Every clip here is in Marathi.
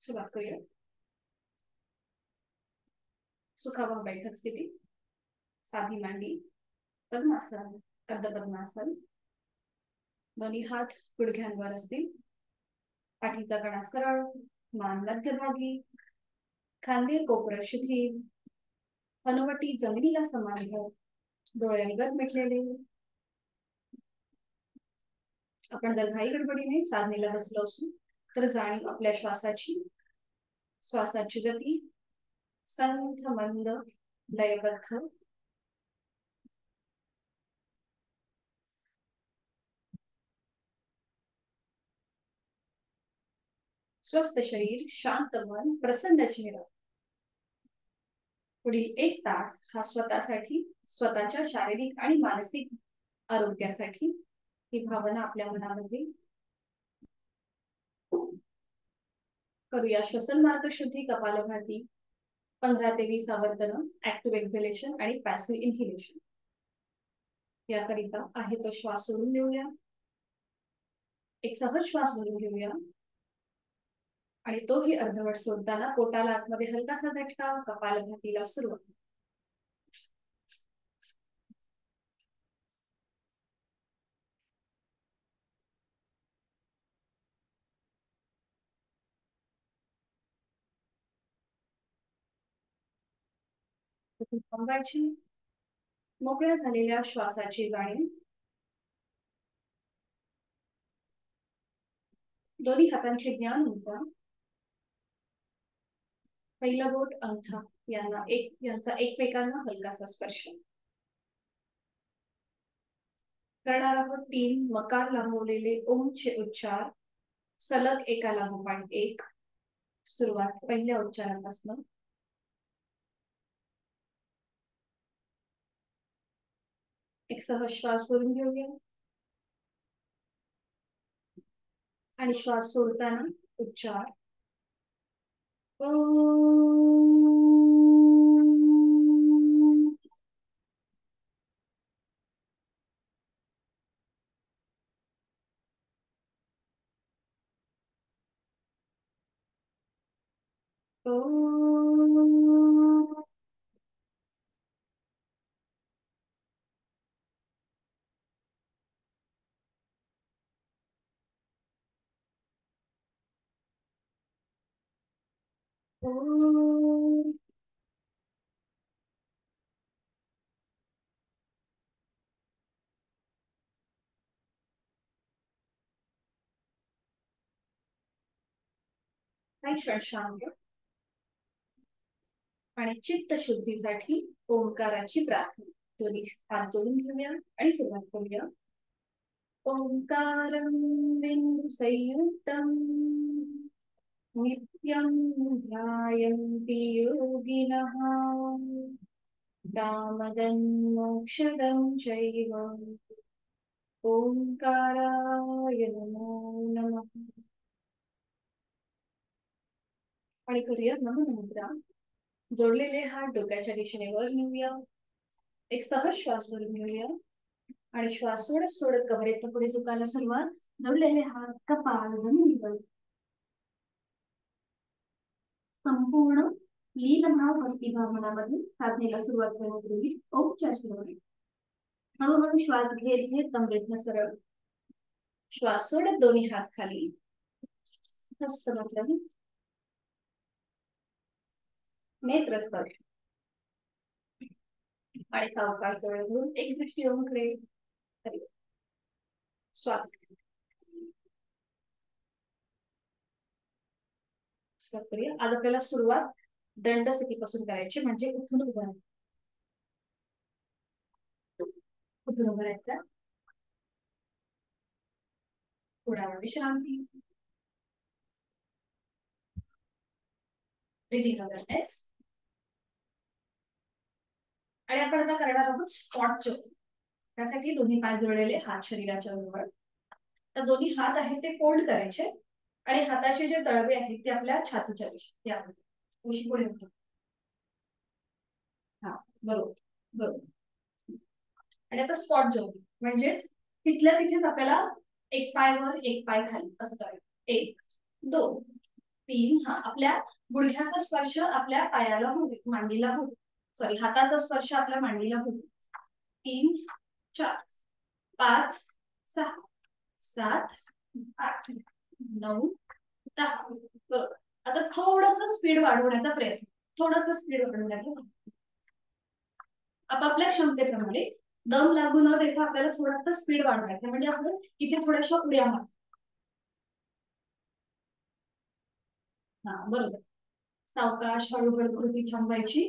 सुरुवात करूया. सुखावह बैठक स्थिती, साधी मांडी, पद्मासन, अर्ध पद्मासन. दोन्ही हात गुडघ्यांवर असतील. पाठीचा कणा सरळ, मान मध्यभागी, खांदे कोपर शिथिल, हनुवटी जमिनीला समान ठेव, डोळे अलगद मिटलेले. आपण जर घाई गडबडीने साधनेला बसलो असू तर जाणीव आपल्या श्वासाची, श्वासाची गती संथ मंद लयबद्ध. स्वस्थ शरीर, शांत मन, प्रसन्न चेहरा. पुढील 1 तास हा स्वतःसाठी, स्वतःच्या शारीरिक आणि मानसिक आरोग्यासाठी ही भावना आपल्या मनामध्ये करूया. श्वसन मार्ग शुद्धी, कपालभाती 15 ते 20 आवर्तन, ऍक्टिव्ह एक्झलेशन आणि पॅसिव्ह इन्हेलेशन. याकरिता आहे तो श्वास सोडून देऊया. एक सहज श्वास भरून घेऊया आणि तोही अर्धवट सोडताना पोटाला आतमध्ये हलकासा झटका, कपालभातीला सुरुवात. थांबायची. मोकळ्या झालेल्या श्वासाची जाणीव. दोन्ही हातांचे ज्ञान उंचा. पहिला बोट अंगठा यांचा एकमेकांना हलकासा स्पर्श. करणार आहोत 3 मकार लांबवलेले ओमचे उच्चार सलग एका लागोपाठ एक. सुरुवात पहिल्या उच्चारापासून. एक सहज श्वास भरून घेऊया आणि श्वास सोडताना उच्चार क्षण शांत आणि चित्त शुद्धीसाठी ओंकाराची प्रार्थना. दोन्ही हात जोडून घेऊया आणि सुरुवात करूया. ओंकारं बिंदु संयुक्तं नित्यं ध्यायन्ति योगिनः कामदं मोक्षदं चैव. ओंकाराय नमो नमः. आणि करूया नमन मुद्रा. जोडलेले हात डोक्याच्या दिशेने वर नेऊया. एक सहज श्वास भरून घेऊया आणि श्वास सोडत सोडत कमरेतून पुढे झुकायला सुरुवात. जोडलेले हात कपाळ जमिनीवर. संपूर्ण लीनभाव भक्तिभाव मनामध्ये साधनेला सुरुवात करण्यापूर्वी ओमच्या शिरोने हळूहळू श्वास घेत घेत कमरेतनं सरळ श्वास सोडत दोन्ही हात खाली. मस्त मतलब नेत्र स्पर्श आणि सावकाश डोळे उघडून एक दृष्टी ओमकडे. स्वागत. करूया. आज आपल्याला सुरुवात दंड स्थितीपासून करायची, म्हणजे उठून उभं उठून उभं राहायचं. थोडा वेळ विश्रांती. Breathing awareness. आणि आपण आता करणार आहोत स्क्वॉट जोक. त्यासाठी दोन्ही पाय जोडलेले हात शरीराच्या जवळ. तर दोन्ही हात आहेत ते फोल्ड करायचे आणि हाताचे जे तळवे आहेत ते आपल्या छातीच्या दिशेने पुढे होते. हा बरोबर बरोबर. आणि आता स्पॉट जोक म्हणजेच तिथल्या तिथेच आपल्याला एक पाय वर एक पाय खाली असं करायचं. 1 2 3 हा आपल्या गुडघ्याचा स्पर्श आपल्या पायाला होते, मांडीला होते, सॉरी हाताचा स्पर्श आपल्या मांडीला होते. 3 4 5 6 7 8 9 10. बरोबर. आता थोडस स्पीड वाढवण्याचा प्रयत्न, थोडस स्पीड वाढवण्याचा आपापल्या क्षमतेप्रमाणे. दम लागू न देता आपल्याला थोडासा स्पीड वाढवायचा, म्हणजे आपण इथे थोड्याशा उड्या मारू. हा बरोबर. सावकाश हळूहळू कृती थांबवायची,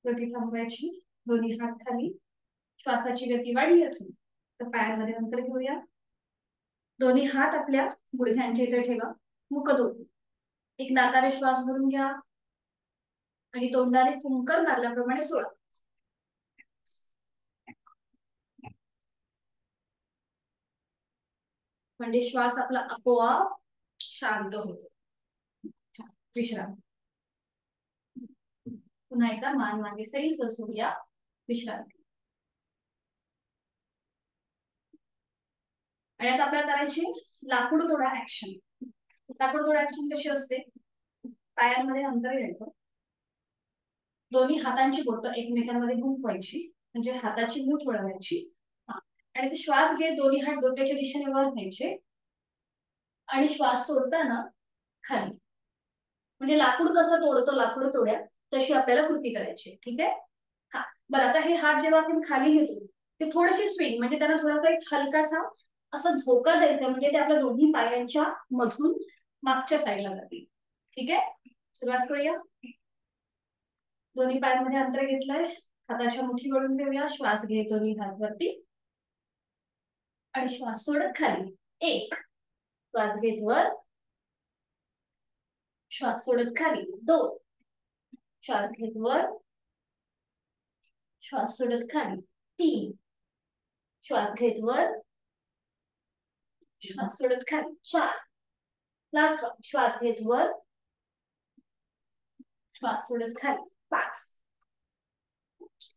कृती थांबवायची. दोन्ही हात खाली. श्वासाची गती वाढली असेल तर पायांमध्ये अंतर घेऊया. दोन्ही हात आपल्या गुडघ्यांच्या इथे ठेवा. मुखदोटी. एक नाकाने श्वास भरून घ्या आणि तोंडाने फुंकर मारल्याप्रमाणे सोडा. म्हणजे श्वास आपला आपोआप शांत होतो. विश्राम. पुन्हा एकदा मान मागे सैल सरूया. विश्रांती. आणि आता आपल्याला करायची लाकूड तोडा ऍक्शन. लाकूड तोडा ऍक्शन कशी असते? पायांमध्ये अंतर घ्यायचं, दोन्ही हातांची बोटं एकमेकांमध्ये गुंफवायची, म्हणजे हाताची मूठ वळवायची. आणि ते श्वास घेत दोन्ही हात डोक्याच्या दिशेने वर न्यायचे आणि श्वास सोडताना खाली. म्हणजे लाकूड कसं तोडतो लाकूड तोड्या, तशी आपल्याला कृती करायची. ठीक आहे. हा बरं. आता हे हात जेव्हा आपण खाली घेतो ते थोडेसे स्विंग, म्हणजे त्यांना थोडासा एक हलकासा असा झोका द्यायचा, म्हणजे ते आपल्या दोन्ही पायांच्या मधून मागच्या साईडला जातील. ठीक आहे. सुरुवात करूया. दोन्ही पायांमध्ये अंतर घेतलंय. हाताच्या मुठी वळून घेऊया. श्वास घे दोन्ही हात वरती आणि श्वास सोडत खाली. 1. श्वास घेत वर. श्वास सोडत खाली. 2. श्वास घेत वर. श्वास सोडत खाली. 3. श्वास घेत वर. श्वास सोडत खाली. 4. Last one. श्वास घेत वर. श्वास सोडत खाली. 5.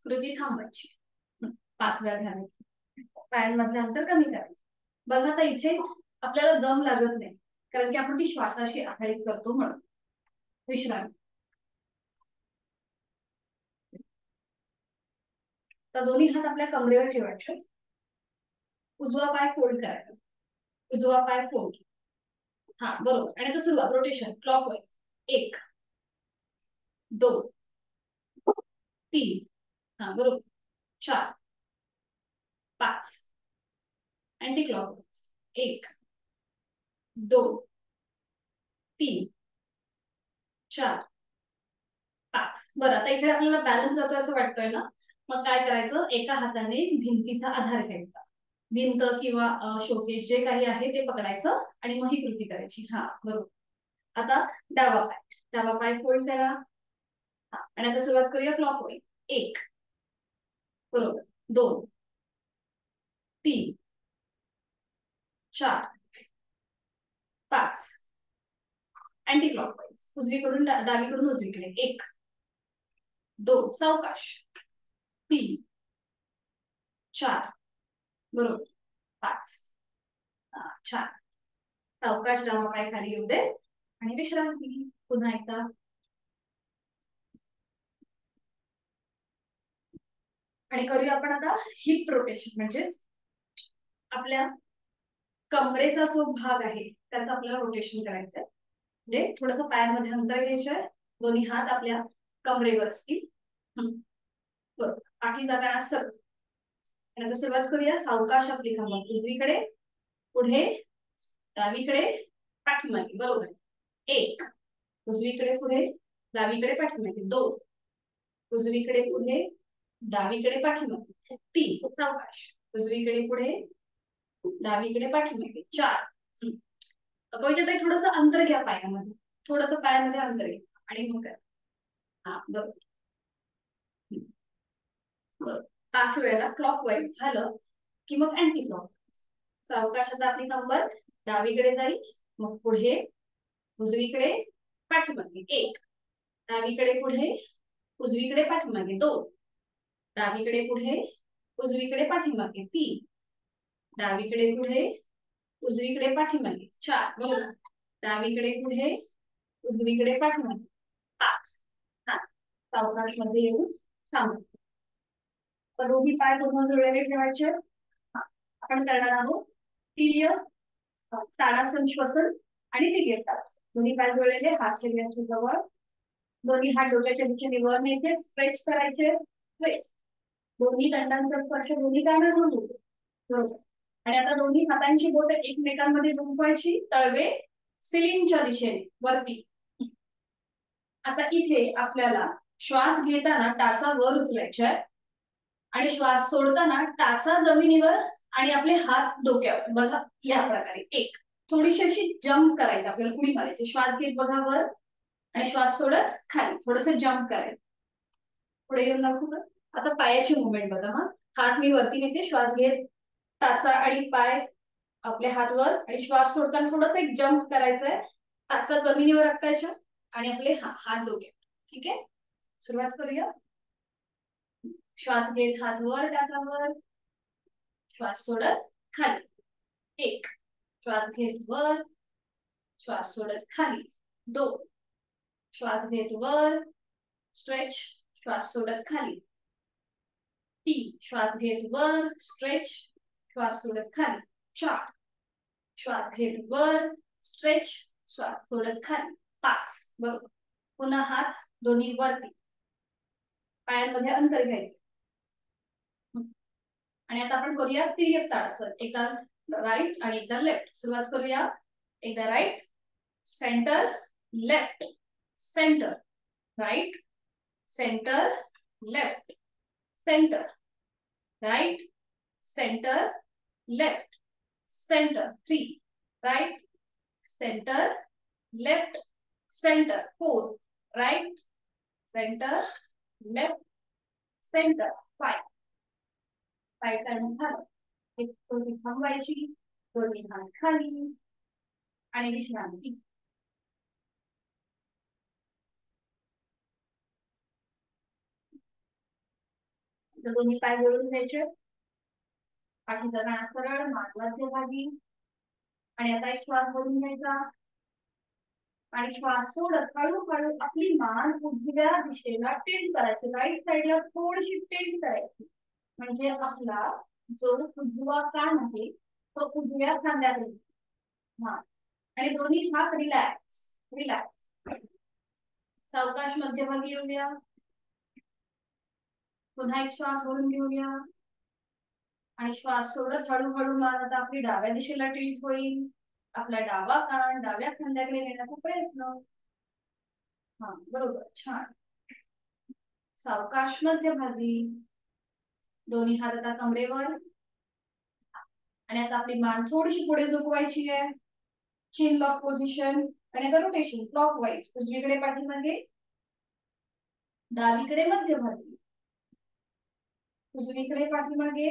कृती थांबवायची. 5 वेळा घ्यावी. पायांमधलं अंतर कमी करायचं. बघा आता इथे आपल्याला दम लागत नाही, कारण की आपण ती श्वासाशी आधारित करतो म्हणून. विश्राम. तर दोन्ही हात आपल्या कमरेवर ठेवायचे. उजवा पाय फोल्ड करायचा. उजवा पाय फोल्ड. हा बरोबर. आणि आता सुरुवात रोटेशन क्लॉकवाईज. 1 2 3. हा बरोबर. 4 5. Anti clockwise. 1 2 3 4 5. बरं. आता इकडे आपल्याला बॅलन्स जातो असं वाटतोय ना, मग काय करायचं, एका हाताने भिंतीचा आधार घ्यायचा. भिंत किंवा शोकेस जे काही आहे ते पकडायचं आणि मग ही कृती करायची. हा बरोबर. आता डावा पाय. डावा पाय फोल्ड करा. आणि आता सुरुवात करूया क्लॉकवाईज. 1 बरोबर. 2 3 4 5. Anti clockwise. उजवीकडून डावीकडून उजवीकडे. 1 2 सावकाश. 3 4 बरोबर. 5. छान. सावकाश डावा पाय खाली येऊ दे आणि विश्रांती. पुन्हा एकदा. आणि करूया आपण आता हिप रोटेशन, म्हणजेच आपल्या कमरेचा जो भाग आहे त्याचं आपल्याला रोटेशन करायचंय. म्हणजे थोडंसं पायांमध्ये अंतर घ्यायचंय. दोन्ही हात आपल्या कमरेवर असतील. बरोबर. पाठी जाताना सरळ. आणि आता सुरुवात करूया. सावकाश आपली कमर उजवीकडे पुढे डावीकडे पाठीमागे. बरोबर. 1 उजवीकडे पुढे डावीकडे पाठीमागे. 2 उजवीकडे पुढे डावीकडे पाठीमागे. 3 सावकाश उजवीकडे पुढे डावीकडे पाठीमागे. 4 कविता थोडस अंतर घ्या पायामध्ये, थोडस पायामध्ये अंतर घ्या आणि मग करा. हा बरोबर. 5 वेळेला क्लॉकवाईज झालं की मग अँटी क्लॉकवाईज. सावकाशात आपली कंबर डावीकडे जाईल, मग पुढे उजवीकडे पाठीमागे. 1 डावीकडे पुढे उजवीकडे पाठीमागे. 2 डावीकडे पुढे उजवीकडे पाठीमागे. 3 डावीकडे पुढे उजवीकडे पाठीमागे. 4 बरोबर. डावीकडे पुढे उजवीकडे पाठीमागे 5. हा, सावकाश मध्ये येऊन थांबू. तर दोन्ही पाय पूर्ण जुळलेले ठेवायचे. आपण करणार आहोत तिर्य ताडासन श्वसन आणि तिर्यक ताडासन. दोन्ही पाय जुळलेले, हात शरीराच्या जवळ, दोन्ही हात डोक्याच्या दिशेने वर न्यायचे, स्ट्रेच करायचे, स्ट्रेच. दोन्ही दंडांचा स्पर्श दोन्ही कानांना होतो. बरोबर. आणि आता दोन्ही हातांची बोट एकमेकांमध्ये गुंफवायची, तळवे सिलिंगच्या दिशेने वरती. आता इथे आपल्याला श्वास घेताना टाचा वर उचलायचा आहे आणि श्वास सोडताना टाचा जमिनीवर आणि आपले हात डोक्यावर. बघा या प्रकारे एक थोडीशी अशी जम्प करायची, आपल्याला उडी मारायची. श्वास घेत बघा वर आणि श्वास सोडत खाली, थोडस जम्प करायचं. पुढे येऊन दाखवू का? आता पायाची मुवमेंट बघा. हा, हात मी वरती नेते, श्वास घेत टाचा आणि पाय आपले हात वर आणि श्वास सोडताना थोडस एक जम्प करायचंय. टाचा जमिनीवर अटकायच्या आणि आपले हात डोक्यावर. ठीक आहे, सुरुवात करूया. श्वास घेत हात वर टाचावर, श्वास सोडत खाली. एक, श्वास घेत वर, श्वास सोडत खाली. 2, श्वास घेत वर, स्ट्रेच, श्वास सोडत खाली. 3, श्वास घेत वर, स्ट्रेच, श्वास सोडत खाली. 4, श्वास घेत वर, स्ट्रेच, श्वास सोडत खाली. 5, बरोबर. पुन्हा हात दोन्ही वरती, पायांमध्ये अंतर घ्यायचं. आणि आता आपण करूया तिर्यक ताडासन. एकदा राईट आणि एकदा लेफ्ट. सुरुवात करूया. एकदा right, centre, left, centre, right, centre, left, centre, right, centre, left, centre. 3, right, centre, left, centre. 4, right, centre, left, centre. 5, पाय टर्न झालं. एक थोडी थांबवायची, दोन्ही हात खाली आणि विश्रांती. दोन्ही पाय वळून घ्यायचे, पाठीचा कान सरळ, मान मध्यभागी. आणि आता एक श्वास भरून घ्यायचा आणि श्वास सोडत हळूहळू आपली मान उजव्या दिशेला टिल्ट करायची, राईट साईडला थोडीशी टिल्ट करायची. म्हणजे आपला जो उजवा कान आहे तो उजव्या खांद्याकडे. हा, आणि दोन्ही हात रिलॅक्स, रिलॅक्स. सावकाश मध्यभागी येऊया. पुन्हा एक श्वास भरून घेऊया आणि श्वास सोडत हळूहळू मान आता आपली डाव्या दिशेला टिल्ट होईल. आपला डावा कान डाव्या खांद्याकडे नेण्याचा प्रयत्न. हा, बरोबर, छान. सावकाश मध्यभागी, दोन्ही हात आता कमरेवर. आणि आता आपली मान थोडीशी पुढे झुकवायची आहे, चिन लॉक पोझिशन. आणि आता रोटेशन क्लॉकवाईज, उजवीकडे पाठीमागे, डावीकडे मध्यभागी, उजवीकडे पाठीमागे,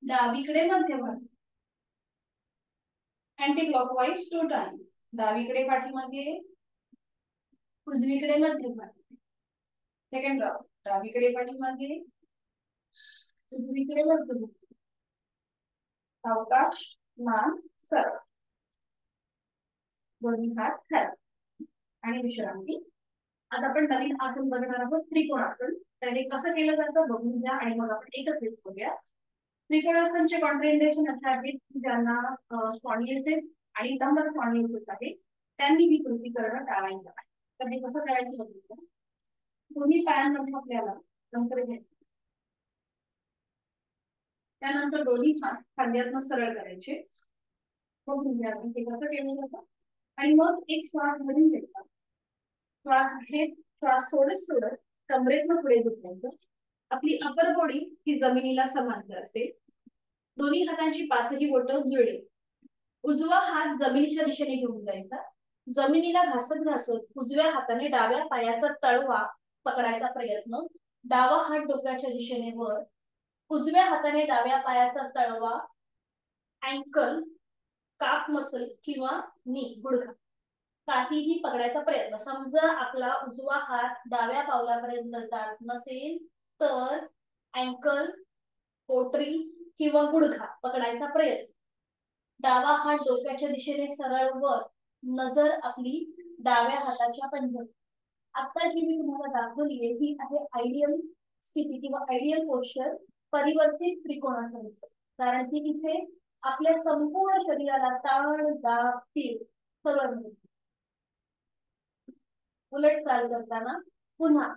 डावीकडे मध्यभागी. अँटी क्लॉकवाईज 2 टाइम, डावीकडे पाठीमागे, उजवीकडे मध्यभागी. सेकंड राउंड, डावीकडे पाठीमागे, उजवीकडे मध्यभागी. सावकाश, मान सरळ, दोन्ही हात खाली आणि विश्रांती. आता आपण नवीन आसन बघणार आहोत, त्रिकोणासन. तर हे कसं केलं जातं बघून घ्या आणि मग आपण एकत्रित करूया. त्रिकोणासनचे कॉन्ट्राइंडेशन असे आहेत की ज्यांना स्पॉन्डिलोसिस आणि लंबर स्पॉन्डिलोसिस आहे त्यांनी ही कृती करणं टाळायचं आहे. तर हे कसं करायचं बघूया. दोन्ही पायांमध्ये आपल्याला अंतर घ्यायचं, त्यानंतर दोन्ही हात खांद्यातून सरळ करायचे. बघून घ्या ते कसं केलं जातं. आणि मग एक श्वास भरून घ्यायचा, श्वास घेत श्वास सोडत सोडत कमरेतनं पुढे झुकायचं. आपली अपर बॉडी ही जमिनीला समांतर असेल. दोन्ही हातांची पाचही बोटं जुळेल. उजवा हात जमिनीच्या दिशेने घेऊन जायचा. जमिनीला घासत घासत उजव्या हाताने डाव्या पायाचा तळवा पकडायचा प्रयत्न. डावा हात डोक्याच्या दिशेने वर. उजव्या हाताने डाव्या पायाचा तळवा, अँकल, काफ मसल किंवा नी, गुडघा काहीही पकडायचा प्रयत्न. समजा आपला उजवा हात डाव्या पावलापर्यंत जात नसेल तर अँकल, पोटरी किंवा गुडघा पकडायचा प्रयत्न. डावा हात डोक्याच्या दिशेने सरळ वर नजर आपली डाव्या हाताच्या पंजात. आता जी मी तुम्हाला दाखवली आहे ही आहे आयडियल स्थिती किंवा आयडियल पोस्चर परिवर्तित त्रिकोणासनचं. कारण की इथे आपल्या संपूर्ण शरीराला ताण दाब पीळ सगळं मिळतं. उलट चाल करताना पुन्हा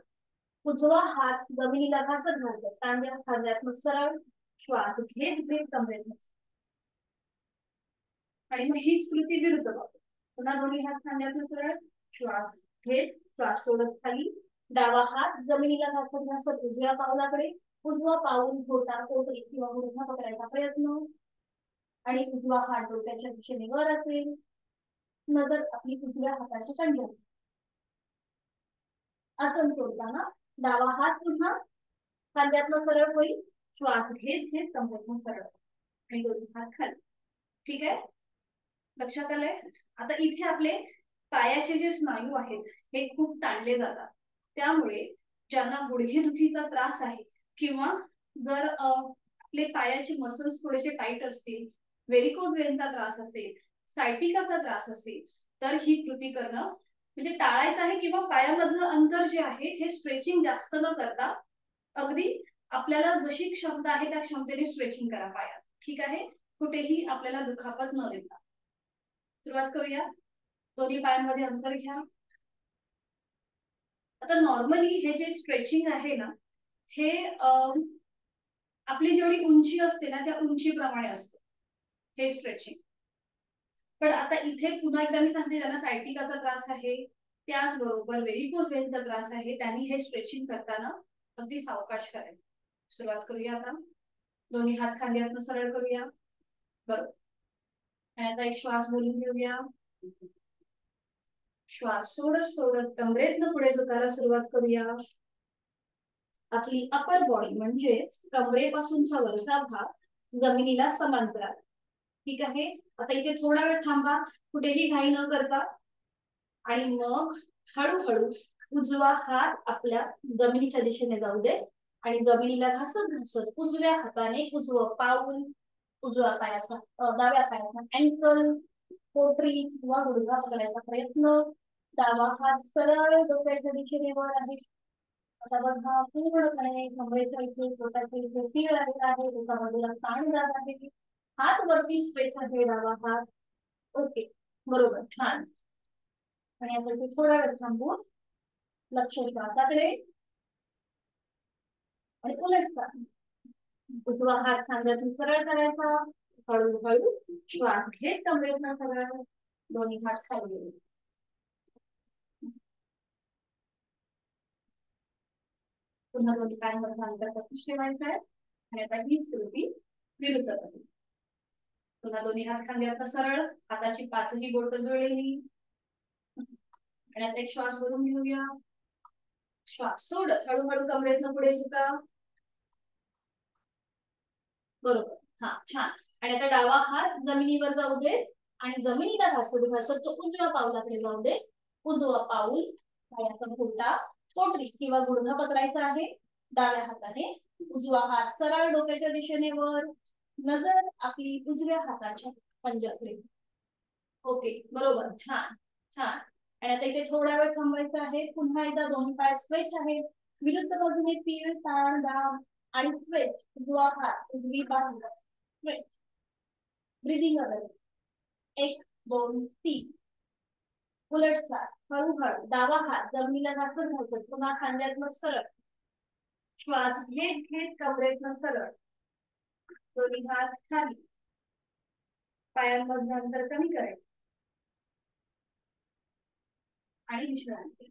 उजवा हात जमिनीला घासत घासत टांग्या खांद्यात सरळ श्वास घेत घेत कमरेत आणि मग हीच कृती विरुद्ध बाजू. पुन्हा दोन्ही हात खांद्यात सरळ श्वास घेत श्वास सोडत खाली डावा हात जमिनीला घासत घासत उजव्या पावलाकडे उजवा पाऊल घोटा पोटरी किंवा गुडघा पकडायचा प्रयत्न आणि उजवा हात डोक्याच्या दिशेने वर असेल. नजर आपली उजव्या हाताच्या कंड्यात. आसन सोडताना डावा हात पुन्हा खांद्यातनं सरळ होईल. श्वास घेत घेत कमरेतून सरळ आणि दोन्ही हात खाली. ठीक आहे, लक्षात आलंय. आता इथे आपले पायाचे जे स्नायू आहेत हे खूप ताणले जातात. त्यामुळे ज्यांना गुडघेदुखीचा त्रास आहे किंवा जर आपले पायाचे मसल्स थोडेसे टाईट असतील, व्हेरिकोज वेनचा त्रास असेल, सायटिकाचा त्रास असेल, तर ही कृती करणं म्हणजे टाळायचं आहे किंवा पायामधलं अंतर जे आहे हे स्ट्रेचिंग जास्त न करता अगदी आपल्याला जशी क्षमता आहे त्या क्षमतेने स्ट्रेचिंग करा पायात. ठीक आहे, कुठेही आपल्याला दुखापत न देता सुरुवात करूया. दोन्ही पायांमध्ये अंतर घ्या. आता नॉर्मली हे जे स्ट्रेचिंग आहे ना हे आपली जेवढी उंची असते ना त्या उंचीप्रमाणे असतं हे स्ट्रेचिंग. पण आता इथे पुन्हा एकदा मी सांगते, ज्यांना सायटिकाचा त्रास आहे त्याचबरोबर व्हेरिकोज वेनचा त्रास आहे त्यांनी हे स्ट्रेचिंग करताना अगदी सावकाश करायचं. सुरुवात करूया. आता दोन्ही हात खांद्यातनं सरळ करूया. बरोबर. आणि आता एक श्वास बोलून घेऊया. श्वास सोडत सोडत कमरेतनं पुढे झुकायला सुरुवात करूया. आपली अपर बॉडी म्हणजेच कमरेपासूनचा वरचा भाग जमिनीला समांतर. ठीक आहे, आता इथे थोडा वेळ थांबा, कुठेही घाई न करता. आणि मग हळूहळू उजवा हात आपल्या जमिनीच्या दिशेने जाऊ दे आणि जमिनीला घासत घासत उजव्या हाताने उजवं पाऊल उजव्या पायाचा डाव्या पायाचा अँकल पोटरी किंवा गुडघा पकडायचा प्रयत्न. डावा हात सरळ डोक्याच्या दिशेने वर आहे. आता बघा पूर्णपणे कमरेच्या इथे पोटाच्या इथे पीळ आहे, एका बाजूला ताण जात आहे. हात वरती स्ट्रेच आहे डावा हात. ओके, बरोबर, छान. आणि आता ते थोडा वेळ थांबून लक्ष श्वासाकडे आणि उलट चाल. उजवा हात खांद्यातून सरळ करायचा. हळूहळू श्वास घेत कमरेतनं सरळ दोन्ही हात खाली. पुन्हा दोन्ही पायांमध्ये अंतर तसंच ठेवायचं आहे आणि आता हीच कृती विरुद्ध करते. पुन्हा दोन्ही हात खांद्यातनं सरळ, हाताची पाचही बोटं जुळलेली. आणि आता एक श्वास भरून घेऊया. श्वास सोडत हळूहळू कमरेतनं पुढे झुका. बरोबर, हा, छान. आणि आता डावा हात जमिनीवर जाऊ दे आणि जमिनीला घासत घासत तो उजव्या पावलाकडे जाऊ दे. उजवा पाऊल पायाचा घोटा पोटरी किंवा गुडघा पकडायचा आहे. डाव्या हाताने उजवा हात सरळ डोक्याच्या दिशेने वर. नजर आपली उजव्या हाताच्या पंजाकडे. ओके, बरोबर, छान छान. आणि आता इथे थोडा वेळ थांबायचा आहे. पुन्हा एकदा दोन्ही पाय स्ट्रेच आहेत. विरुद्ध बाजूने पीळ ताण दाब आणि स्ट्रेच. उजवा हात उजवी बाजू स्ट्रेच. Breathing available. 1 2 3. उलट चाल हळूहळू डावा हात जमिनीला घासत घासत पुन्हा खांद्यातनं सरळ. श्वास घेत घेत कमरेतनं सरळ दोन्ही हात खाली. पायांमधलं अंतर कमी करायचं आणि विश्रांती.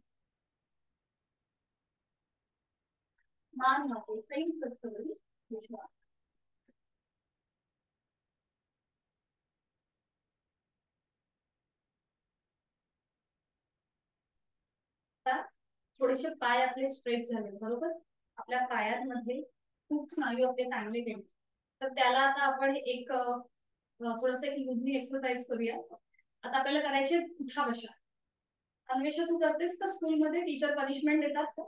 मान नको संयुक्त विश्वास. थोडेसे पाय आपले स्ट्रेच झाले, बरोबर. आपल्या पायांमध्ये खूप स्नायू आपले ताणले गेले. तर त्याला आता आपण एक थोडस युजनी एक्सरसाइज करूया. आता आपल्याला करायचे उठा बशा. अन्वेषा, तू करतेस का स्कूलमध्ये? टीचर पनिशमेंट देतात का?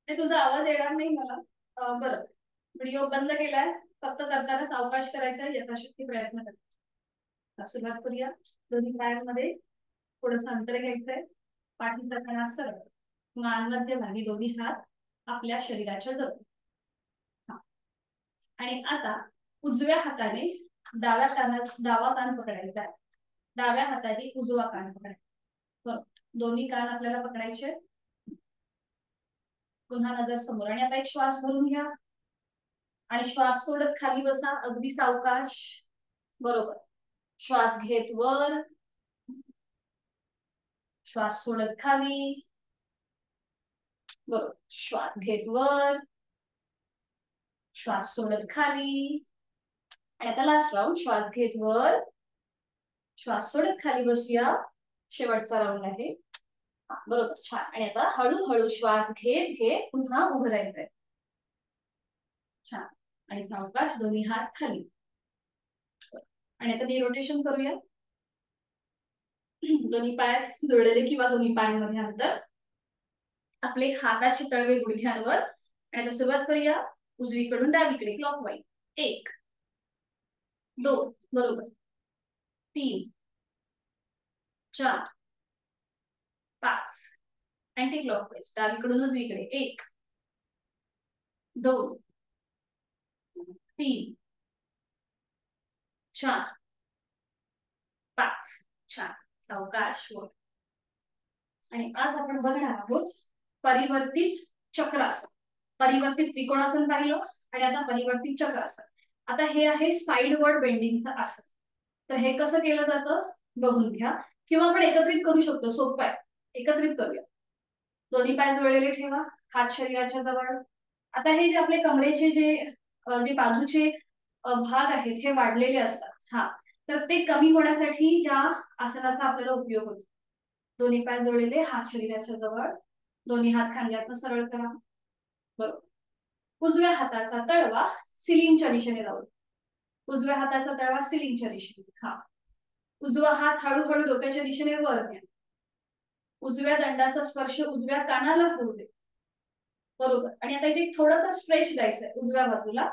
ते तुझा आवाज येणार नाही मला. बरं, व्हिडिओ बंद केलाय, फक्त करताना सावकाश करायचा, यथाशक्ती प्रयत्न करायचा. सुरुवात करूया. दोन्ही पायांमध्ये थोडस अंतर घ्यायचंय, पाठीचा कणा सरळ, मान मध्यभागी, दोन्ही हात आपल्या शरीराच्या जवळ. आणि आता उजव्या हाताने डावा कान पकडायचा आहे, डाव्या हाताने उजवा कान पकडायचा. दोन्ही कान आपल्याला पकडायचे. पुन्हा नजर समोर. आणि आता एक श्वास भरून घ्या आणि श्वास सोडत खाली बसा, अगदी सावकाश. बरोबर. श्वास घेत वर, श्वास सोडत खाली. बरोबर. श्वास घेत वर, श्वास सोडत खाली. आणि आता लास्ट राऊंड. श्वास घेत वर, श्वास सोडत खाली बसूया. शेवटचा राऊंड आहे. बरोबर. छान. आणि आता हळूहळू श्वास घेत घेत पुन्हा उभं राहायचंय. छान. आणि सावकाश दोन्ही हात खाली. आणि आता ते रोटेशन करूया. दोन्ही पाय जोडलेले किंवा दोन्ही पायांमध्ये अंतर, आपले हाताचे तळवे गुडघ्यांवर. आणि आता सुरुवात करूया उजवीकडून डावीकडे क्लॉकवाईज. 1 2 बरोबर, 3 4 5 अँटी क्लॉकवाईज डावीकडून उजवीकडे. 1 2 3 4 5. छान. सावकाश वर. आणि आज आपण बघणार आहोत परिवर्तित चक्रासन. परिवर्तित त्रिकोणासन पाहिलं आणि आता परिवर्तित चक्रासन. आता हे आहे साइडवर्ड बेंडिंगचं आसन. तर हे कसं केलं जातं बघून घ्या, किंवा आपण एकत्रित करू शकतो. सोपं आहे, एकत्रित करूया. दोन्ही पाय जोडलेले ठेवा, हात शरीराच्या जवळ. आता हे जे आपले कमरेचे जे बाजूचे भाग आहेत हे वाढलेले असतात. तर ते कमी होण्यासाठी या आसनाचा आपल्याला उपयोग होतो. दोन्ही पाय जोडलेले, हात शरीराच्या जवळ, दोन्ही हात खांद्यातून सरळ करा. बरोबर. उजव्या हाताचा तळवा सिलिंगच्या दिशेने जाऊ. उजव्या हाताचा तळवा सिलिंगच्या दिशेने. उजवा हात हळूहळू डोक्याच्या दिशेने वर न्या. उजव्या दंडाचा स्पर्श उजव्या कानाला होऊ दे. बरोबर. आणि आता इथे थोडासा स्ट्रेच द्यायचा उजव्या बाजूला.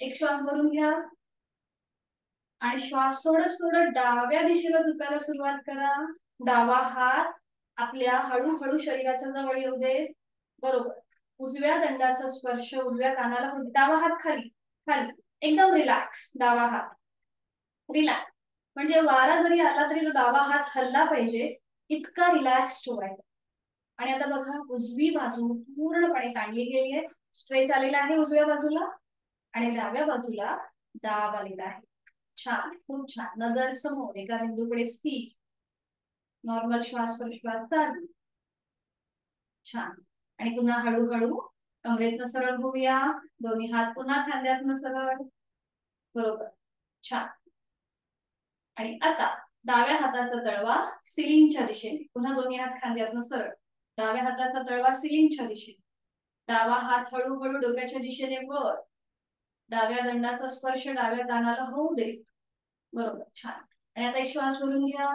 एक श्वास भरून घ्या आणि श्वास सोडत सोडत डाव्या दिशेला झुकायला सुरुवात करा. डावा हात आपल्या हळूहळू शरीराच्या जवळ येऊ दे. बरोबर. उजव्या दंडाचा स्पर्श उजव्या कानाला होऊ दे. डावा हात खाली खाली, एकदम रिलॅक्स. डावा हात रिलॅक्स, म्हणजे वारा जरी आला तरी तो डावा हात हल्ला पाहिजे इतका रिलॅक्स ठेवायचा. आणि आता बघा उजवी बाजू पूर्णपणे ताणली गेली आहे, स्ट्रेच आलेला आहे उजव्या बाजूला. आणि डाव्या बाजूला दाब आलेला आहे. छान, खूप छान. नजर समोर, एका बिंदूकडे स्थिर. नॉर्मल श्वास प्रश्वास चालू. छान. आणि पुन्हा हळूहळू कमरेतनं सरळ होऊया. दोन्ही हात पुन्हा खांद्यातनं सरळ. बरोबर. छान. आणि आता डाव्या हाताचा तळवा सिलिंगच्या दिशेने. पुन्हा दोन्ही हात खांद्यातनं सरळ. डाव्या हाताचा तळवा सिलिंगच्या दिशेने. डावा हात हळूहळू डोक्याच्या दिशेने वर. डाव्या दंडाचा स्पर्श डाव्या कानाला होऊ दे. बरोबर. छान. आणि आता एक श्वास भरून घ्या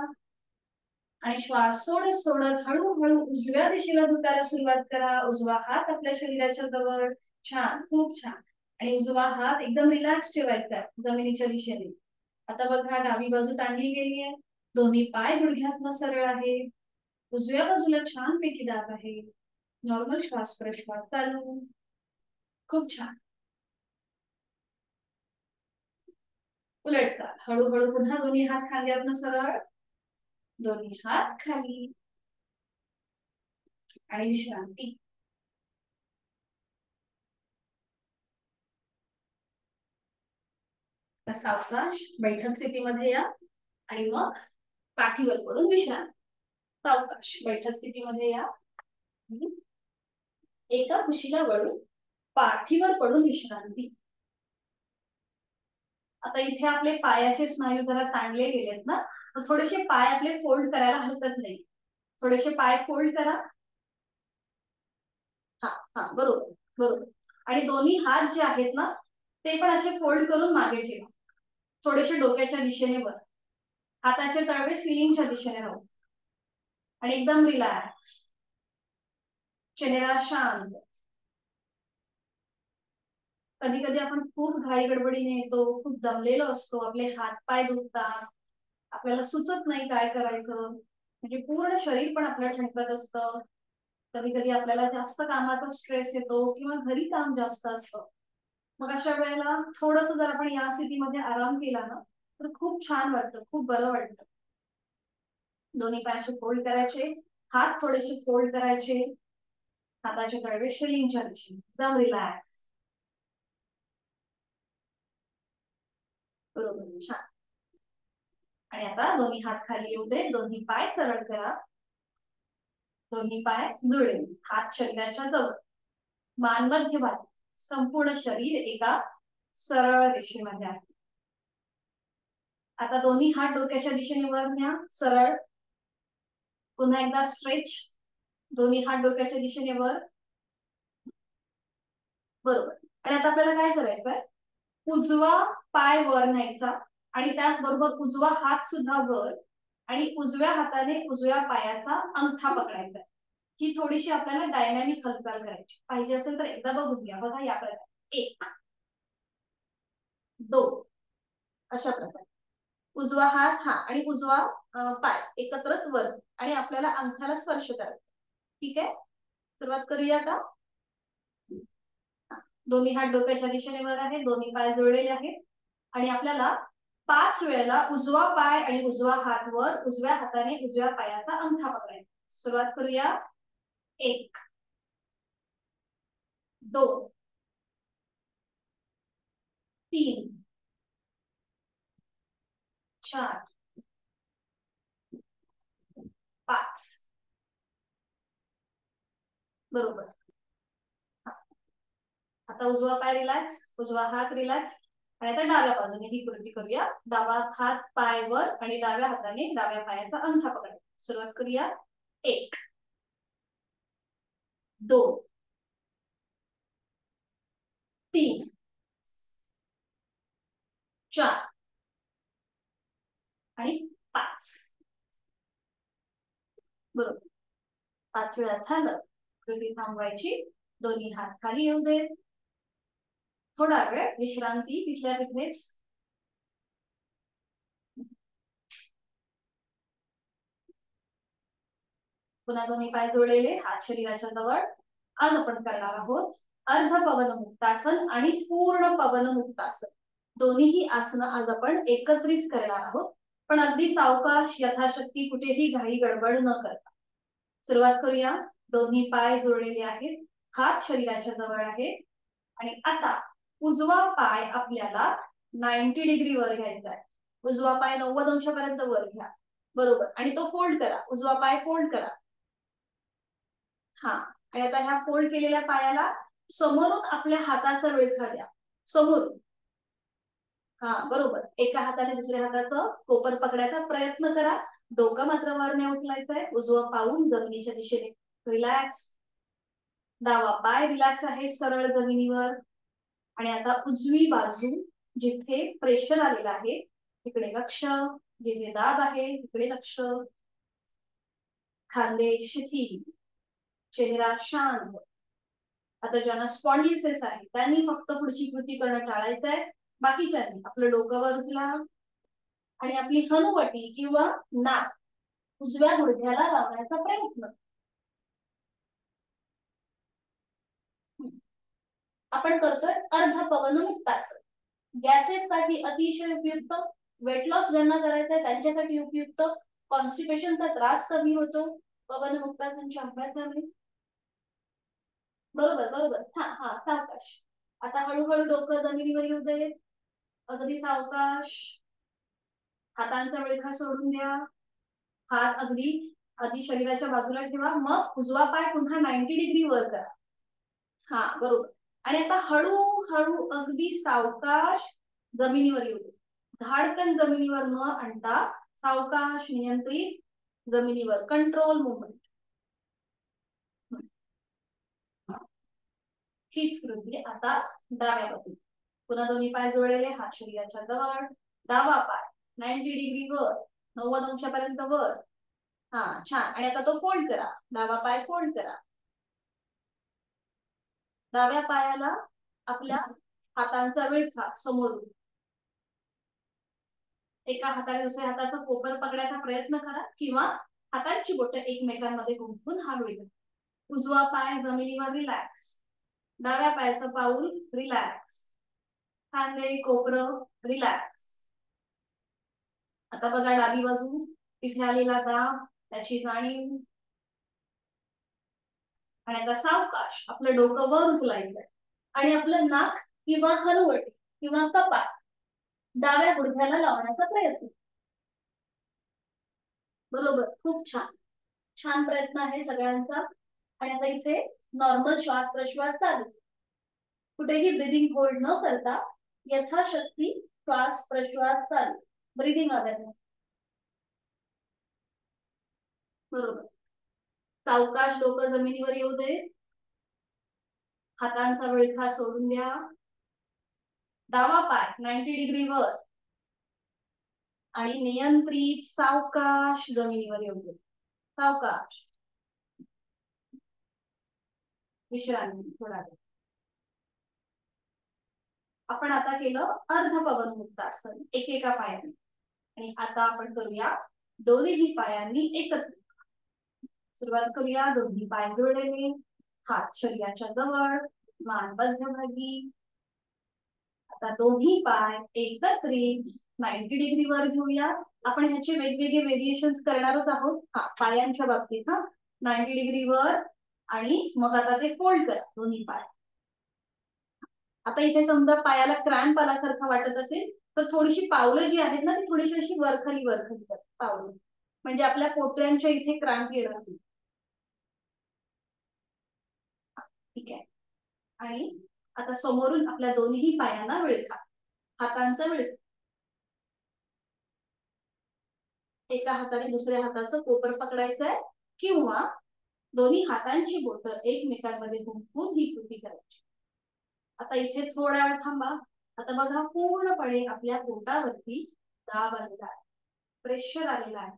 आणि श्वास सोडत सोडत हळूहळू उजव्या दिशेला झुकायला सुरुवात करा. उजवा हात आपल्या शरीराच्या जवळ. छान, खूप छान. आणि उजवा हात एकदम रिलॅक्स ठेवायचा जमिनीच्या दिशेने. आता बघा डावी बाजू ताणली गेली आहे, दोन्ही पाय गुडघ्यातनं सरळ आहे. उजव्या बाजूला छान पैकी दाब आहे. नॉर्मल श्वास प्रश्वास चालू. खूप छान. उलट चाल. हळूहळू पुन्हा दोन्ही हात खांद्यातनं सरळ. दोन्ही हात खाली. आणि विश्रांती. सावकाश बैठक स्थितीमध्ये या आणि मग पाठीवर पडून विश्रांती. सावकाश बैठक स्थितीमध्ये या. एका कुशीला वळून पाठीवर पडून विश्रांती. आता इथे आपले पायाचे स्नायू जरा ताणले गेलेत ना, तर थोडेसे पाय आपले फोल्ड करायला हरकत नाही. थोडेसे पाय फोल्ड करा. बरोबर बरोबर. आणि दोन्ही हात जे आहेत ना ते पण असे फोल्ड करून मागे ठेवा. थोडेसे डोक्याच्या दिशेने वर. हाताचे तळवे सिलिंगच्या दिशेने राहू. आणि एकदम रिलॅक्स. चेहरा शांत. कधी कधी आपण खूप घाई गडबडीने येतो, खूप दमलेलो असतो, आपले हात पाय दुखतात, आपल्याला सुचत नाही काय करायचं, म्हणजे पूर्ण शरीर पण आपलं ठणकत असतं. कधी कधी आपल्याला जास्त कामाचा स्ट्रेस येतो किंवा घरी काम जास्त असतं. मग अशा वेळेला थोडस जर आपण या स्थितीमध्ये आराम केला ना तर खूप छान वाटतं, खूप बरं वाटतं. दोन्ही पाय असे फोल्ड करायचे, हात थोडेसे फोल्ड करायचे, हाताचे तळवे श्रींच्या दिशेने, एकदम रिलॅक्स. बरोबर, छान. आणि आता दोन्ही हात खाली येऊ दे, दोन्ही पाय सरळ करा, दोन्ही पाय जुळले, हात शरीराच्या जवळ, मान मध्यभागी, संपूर्ण शरीर एका सरळ रेषेमध्ये आहे. आता दोन्ही हात डोक्याच्या दिशेने वर न्या, सरळ. पुन्हा एकदा स्ट्रेच, दोन्ही हात डोक्याच्या दिशेने वर. बरोबर. आणि आता आपल्याला काय करायचंय, उजवा पाय वर न्यायचा आणि त्याचबरोबर उजवा हात सुद्धा वर, आणि उजव्या हाताने उजव्या पायाचा अंगठा पकडायचा. ही थोडीशी आपल्याला डायनॅमिक हालचाल करायची. पाहिजे असेल तर एकदा बघून घ्या. बघा या प्रकारे, 1 2, अशा प्रकारे उजवा हात हा आणि उजवा पाय एकत्रच वर, आणि आपल्याला अंगठ्याला स्पर्श करायचा. ठीक आहे, सुरुवात करूया आता. दोन्ही हात डोक्याच्या दिशेने वर आहे, दोन्ही पाय जोडलेले आहेत, आणि आपल्याला 5 वेळेला उजवा पाय आणि उजवा हात वर, उजव्या हाताने उजव्या पायाचा अंगठा पकडायचा. सुरुवात करूया. 1 2 3 4 5. बरोबर. आता उजवा पाय रिलॅक्स, उजवा हात रिलॅक्स, आणि आता डाव्या बाजूने ही कृती करूया. डावा हात पाय वर आणि डाव्या हाताने डाव्या पायाचा अंगठा पकडायचा. सुरुवात करूया. 1 2 3 4 आणि 5. बरोबर. 5 वेळा झालं, कृती थांबवायची, दोन्ही हात खाली येऊ दे, थोडा वेळ विश्रांती तिथल्या तिथेच. पुन्हा दोन्ही पाय जोडलेले, हात शरीराच्या जवळ. आज आपण करणार आहोत अर्ध पवन मुक्तासन आणि पूर्ण पवन मुक्तासन. दोन्हीही आसनं आज आपण एकत्रित करणार आहोत, पण अगदी सावकाश, यथाशक्ती, कुठेही घाई गडबड न करता. सुरुवात करूया. दोन्ही पाय जोडलेले आहेत, हात शरीराच्या जवळ आहे, आणि आता उजवा पाय आपल्याला 90 डिग्री वर घ्यायचा आहे. उजवा पाय 90 अंशापर्यंत वर घ्या. बरोबर. आणि तो फोल्ड करा, उजवा पाय फोल्ड करा. हा, आणि आता ह्या फोल्ड केलेल्या पायाला समोरून आपल्या हाताचा विळखा द्या, समोरून. हा, बरोबर. एका हाताने दुसऱ्या हाताचं कोपर पकडायचा प्रयत्न करा. डोकं मात्र वर नाही उचलायचंय. उजवं पाऊल जमिनीच्या दिशेने रिलॅक्स, डावा पाय रिलॅक्स आहे सरळ जमिनीवर. आणि आता उजवी बाजू, जिथे प्रेशर आलेलं आहे तिकडे लक्ष, जिथे दाब आहे तिकडे लक्ष. खांदे शिथिल, चेहरा शांत. आता ज्यांना स्पॉन्डिलिसिस आहे त्यांनी फक्त पुढची कृती करणं टाळायचं आहे. बाकीच्यांनी आपलं डोकं वर उचला आणि आपली हनुवटी किंवा नाक उजव्या गुडघ्याला लावण्याचा प्रयत्न. आपण करतोय अर्ध पवन मुक्तासन. गॅसेस साठी अतिशय उपयुक्त, वेट लॉस ज्यांना करायचा आहे त्यांच्यासाठी उपयुक्त, कॉन्स्टिपेशनचा त्रास कमी होतो पवन मुक्तासनच्या अभ्यासाने. बरोबर बरोबर. हा हा, सावकाश. आता हळूहळू डोकं जमिनीवर येऊ दे, अगदी सावकाश. हातांचा विळखा सोडून द्या, हात अगदी आधी शरीराच्या बाजूला ठेवा, मग उजवा पाय पुन्हा 90 डिग्री वर करा. हा, बरोबर. आणि आता हळूहळू अगदी सावकाश जमिनीवर येऊ दे. धाडकन जमिनीवर न आणता सावकाश, नियंत्रित जमिनीवर, कंट्रोल मुवमेंट. हीच कृती आता डाव्या बाजूला. पुन्हा दोन्ही पाय जोडलेले, हात शरीराच्या जवळ, डावा पाय 90 डिग्री वर, 90 अंशापर्यंत वर. हा, छान. आणि आता तो फोल्ड करा, डावा पाय फोल्ड करा. डाव्या पायाला आपल्या हातांचा विळखा समोरून. एका हाताने दुसऱ्या हाताचं कोपर पकडायचा प्रयत्न करा किंवा हातांची बोटं एकमेकांमध्ये गुंफून हलवी द्या. उजवा पाय जमिनीवर रिलॅक्स, डाव्या पायाचं पाऊल रिलॅक्स, खांदे कोपरं रिलॅक्स. आता बघा डावी बाजू, तिथे आलेला दाब, त्याची जाणीव. आणि आता सावकाश आपलं डोकं वर उचलायचंय आणि आपलं नाक किंवा हनुवटी किंवा कपाळ डाव्या गुडघ्याला लावण्याचा प्रयत्न. बरोबर, खूप छान. छान प्रयत्न आहे सगळ्यांचा. आणि आता इथे नॉर्मल श्वास प्रश्वास चालू, कुठेही ब्रिदिंग होल्ड न करता यथाशक्ती श्वास प्रश्वास चालू. Breathing awareness. बरोबर. सावकाश डोकं जमिनीवर येऊ दे, हातांचा विळखा सोडून द्या, डावा पाय 90 डिग्री वर आणि नियंत्रित सावकाश जमिनीवर येऊ दे. सावकाश. विश्रांती थोडा वेळ. आपण आता केलं अर्ध पवन मुक्तासन एकेका पायाने. आणि आता आपण करूया दोन्ही पायांनी एकत्र. सुरुवात करूया. दोन्ही पाय जोडलेले, हात शरीराच्या जवळ, मान मध्यभागी. आता दोन्ही पाय एकत्रित 90 डिग्री वर घेऊया. आपण ह्याचे वेगवेगळे व्हेरिएशन्स करणारच आहोत. पायांच्या बाबतीत 90 डिग्री वर आणि मग आता ते फोल्ड करा दोन्ही पाय. आता इथे समजा पायाला क्रॅम्प आल्यासारखं वाटत असेल तर थोडीशी पावलं जी आहेत ना ती थोडीशी अशी वरखाली करा पावलं, म्हणजे आपल्या पोटऱ्यांच्या इथे क्रॅम्प येणार नाही. ठीक आहे. आणि आता समोरून आपल्या दोन्ही पायांना विळखा, हातांचा विळखा. एका हाताने दुसऱ्या हाताचं कोपर पकडायचंय किंवा दोन्ही हातांची बोटं एकमेकांमध्ये गुंफून ही कृती करायची. आता इथे थोडा वेळ थांबा. आता बघा पूर्णपणे आपल्या पोटावरती दाब आलेला आहे, प्रेशर आलेला आहे.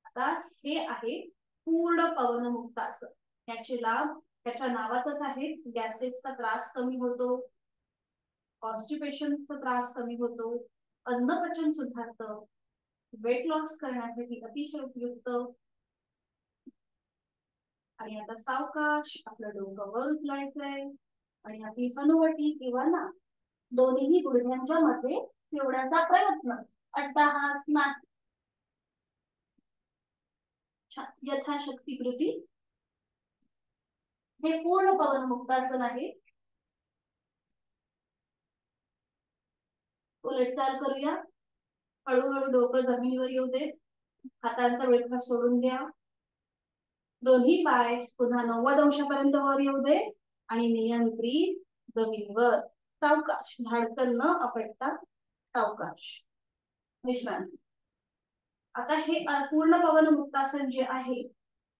आता हे आहे पूर्ण पवनमुक्त आसन. याचे लाभ त्याच्या नावातच आहे. गॅसेसचा त्रास कमी होतो, कॉन्स्टिपेशनचा त्रास कमी होतो, अन्नपचन सुधारतं, वेट लॉस करण्यासाठी अतिशय उपयुक्त. आणि आता सावकाश आपलं डोकं वर उचलायचंय आणि आपली हनुवटी किंवा नाक दोन्ही गुडघ्यांच्या मध्ये ठेवण्याचा प्रयत्न. अट्टहास नाही, यथाशक्ती कृती. हे पूर्ण पवनमुक्तासन आहे. उलटचाल करूया. हळूहळू डोकं जमिनीवर येऊ दे, हातांचा विळखा सोडून द्या, दोन्ही पाय पुन्हा 90 अंशापर्यंत वर येऊ दे आणि नियंत्रित जमिनीवर सावकाश, धाडकन न आपटता सावकाश विश्रांती. आता हे पूर्ण पवनमुक्तासन जे आहे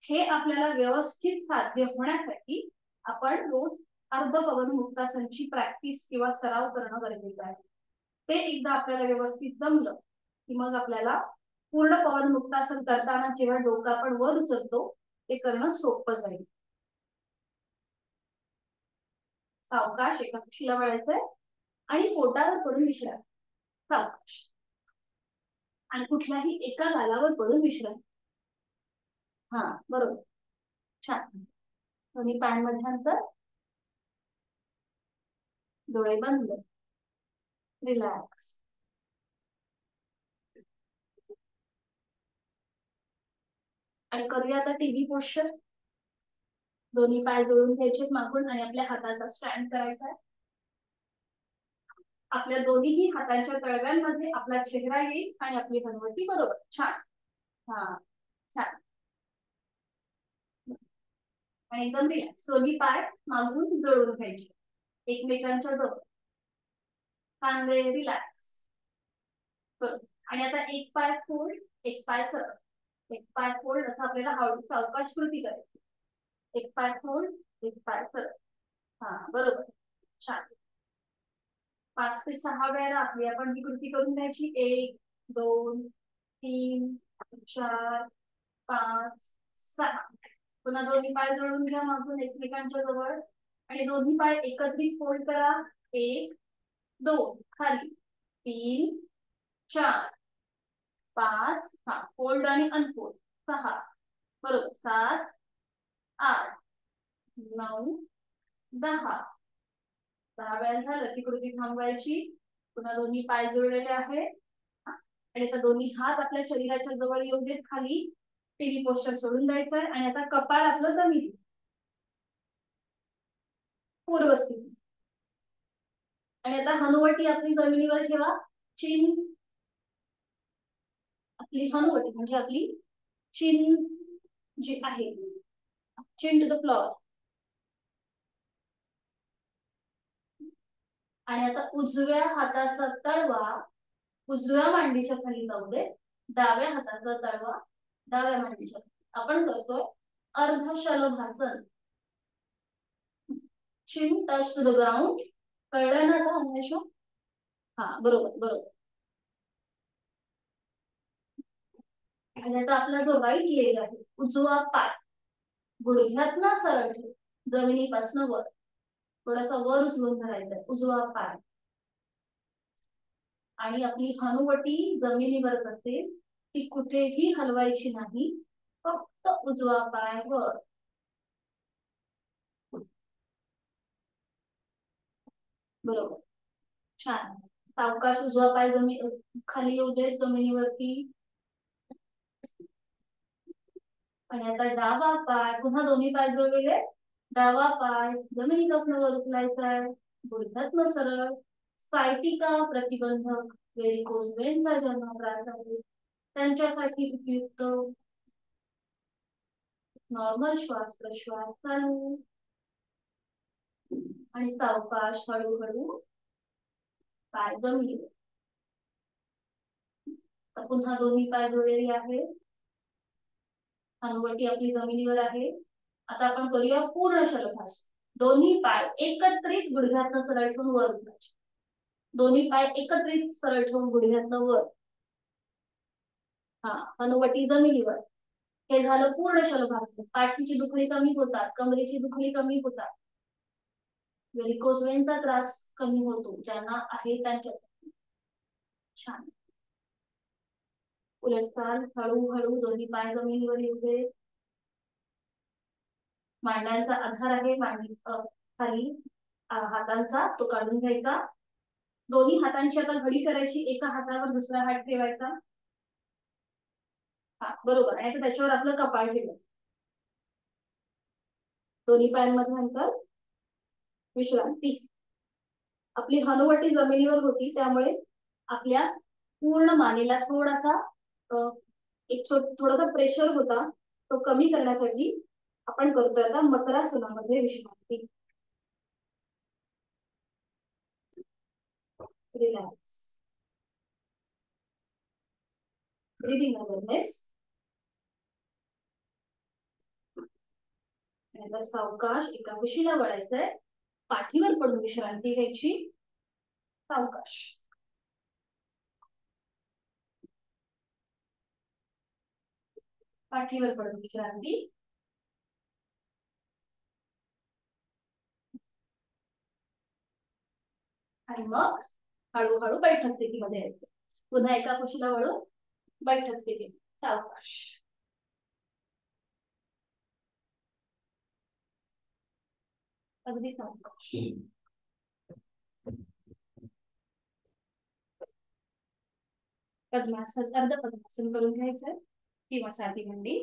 हे आपल्याला व्यवस्थित साध्य होण्यासाठी आपण रोज अर्ध पवनमुक्तासनची प्रॅक्टिस किंवा सराव करणं गरजेचं आहे. ते एकदा आपल्याला व्यवस्थित जमलं की मग आपल्याला पूर्ण पवनमुक्तासन करताना जेव्हा डोकं आपण वर उचलतो ते करणं सोपं जाईल. सावकाश एका कुशीला वळायचंय आणि पोटावर पडून विश्रांती. सावकाश आणि कुठल्याही एका गालावर पडून विश्रांती. बरोबर, छान. दोन्ही पायांमध्ये अंतर, डोळे बंद, रिलॅक्स. आणि करूया आता टीव्ही पोश्चर. दोन्ही पाय जोडून घ्यायचे मागून आणि आपल्या हाताचा स्टँड करायचा आहे. आपल्या दोन्ही हातांच्या तळव्यांमध्ये आपला चेहरा येईल आणि आपली हनुवटी. बरोबर, छान. छान. आणि एकदम रिलॅक्स. दोन्ही पाय मागून जोडून घ्यायचे एकमेकांच्या जवळ, कांदे रिलॅक्स. आणि आता एक पाय फोल्ड, एक पाय सरळ, एक पाय फोल्ड असं आपल्याला हळू सावकाश कृती करायची. एक पाय फोल्ड, एक पाय सरळ. बरोबर, छान. 5 ते 6 वेळा आपली आपण ही कृती करून घ्यायची. 1 2 3 4 5 6. पुन्हा दोन्ही पाय जोडून घ्या मागून एकमेकांच्या जवळ आणि दोन्ही पाय एकत्रित फोल्ड करा. 1 2 खाली, 3 4 5, हा फोल्ड आणि अनफोल्ड 6, बरोबर 7, 8, 9, 10. 10 वेळा झालं की कृती थांबवायची. पुन्हा दोन्ही पाय जोडलेले आहे आणि आता दोन्ही हात आपल्या शरीराच्या जवळ येऊ देत खाली. टीव्ही पोस्टर सोडून द्यायचा आहे आणि आता कपाळ आपलं जमिनी पूर्वस्थिती. आणि आता हनुवटी आपली जमिनीवर ठेवा. चिन आपली हनुवटी म्हणजे आपली चिन जी आहे, चिन टू द फ्लोर. आणि आता उजव्या हाताचा तळवा उजव्या मांडीच्या खाली जाऊ दे. डाव्या हाताचा तळवा डाव्या मांडीच्या खाली. आपण करतोय अर्ध शलभासन. चिन टच टू द ग्राउंड. कळलं ना आता अन्वेषा? हा बरोबर बरोबर. आणि आता आपला जो राईट लेग आहे, उजवा पाय गुडघ्यातनं सरळ ठेव, जमिनीपासून वर थोडासा वर उचलून धरायचा उजवा पाय. आणि आपली हनुवटी जमिनीवरच असेल, ती कुठेही हलवायची नाही, फक्त उजवा पाय वर. बरोबर, छान. सावकाश उजवा पाय खाली येऊ दे जमिनीवरती. आणि आता डावा पाय, पुन्हा दोन्ही पाय जोडलेले. डावा पाय जमिनीपासून वर उचलायचा आहे, गुडघ्यातनं सरळ. सायटिका प्रतिबंधक व्हेरिकोज वेनचा ज्यांना त्रास आहे त्यांच्यासाठी उपयुक्त. नॉर्मल श्वास प्रश्वास चालू आणि सावकाश हळूहळू पाय जमिनीवर. पुन्हा दोन्ही पाय जोडलेले आहे, हनुवटी आपली जमिनीवर आहे. आता आपण करूया पूर्ण शलभासन. दोन्ही पाय एकत्रित गुडघ्यातनं सरळ ठेवून वर उचलायचे. दोन्ही पाय एकत्रित सरळ ठेवून गुडघ्यातनं वर. हा, हनुवटी जमिनीवर. हे झालं पूर्ण शलभासन. पाठीची दुखणी कमी होतात, कमरेची दुखणी कमी होतात, व्हेरिकोज वेनचा त्रास कमी होतो ज्यांना आहे त्यांच्या. छान. उलटचाल हळूहळू दोन्ही पाय जमिनीवर येऊ दे. मांड्यांचा आधार आहे मांडी खाली हातांचा, तो काढून घ्यायचा. दोन्ही हातांची आता घडी करायची, एका हातावर दुसरा हात ठेवायचा. हा बरोबर. आणि त्याच्यावर आपलं कपाळ ठेवायचं. दोन्ही पायांमध्ये अंतर, विश्रांती. आपली हनुवटी जमिनीवर होती त्यामुळे आपल्या पूर्ण मानेला थोडासा थोडासा प्रेशर होता, तो कमी करण्यासाठी आपण करतोय आता मकरासनामध्ये विश्रांती. Relax, breathing awareness. आणि सावकाश एका कुशीला वळायचंय, पाठीवर पडून विश्रांती घ्यायची. सावकाश. पाठीवर पडून विश्रांती. आणि मग हळूहळू बैठक स्थितीमध्ये यायचं. पुन्हा एका कुशीला वळून बैठक स्थिती. सावकाश. अगदी सावकाश. पद्मासन, अर्ध पद्मासन करून घ्यायचं किंवा साधी मंडी.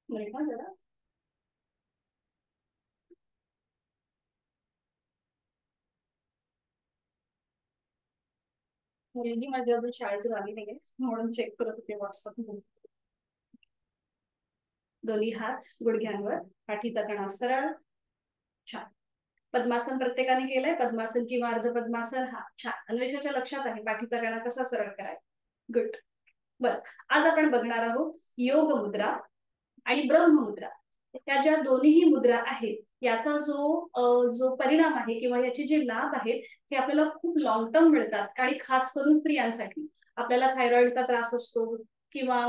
जरा मुलगी माझी अजून शाळेतून आली नाहीये म्हणून चेक करत होते व्हॉट्सअप. दोन्ही हात गुडघ्यांवर, पाठीचा कणा सरळ. छान. पद्मासन प्रत्येकाने केलंय, पद्मासन किंवा अर्ध पद्मासन. हा छान. अन्वेषाच्या लक्षात आहे पाठीचा कणा कसा सरळ करायचा. गुड. बर, आज आपण बघणार आहोत योग मुद्रा आणि ब्रह्म मुद्रा. त्या ज्या दोन्ही मुद्रा आहेत याचा जो परिणाम आहे किंवा याचे जे लाभ आहेत ते आपल्याला खूप लॉंग टर्म मिळतात. आणि खास करून स्त्रियांसाठी. आपल्याला थायरॉइडचा त्रास असतो, किंवा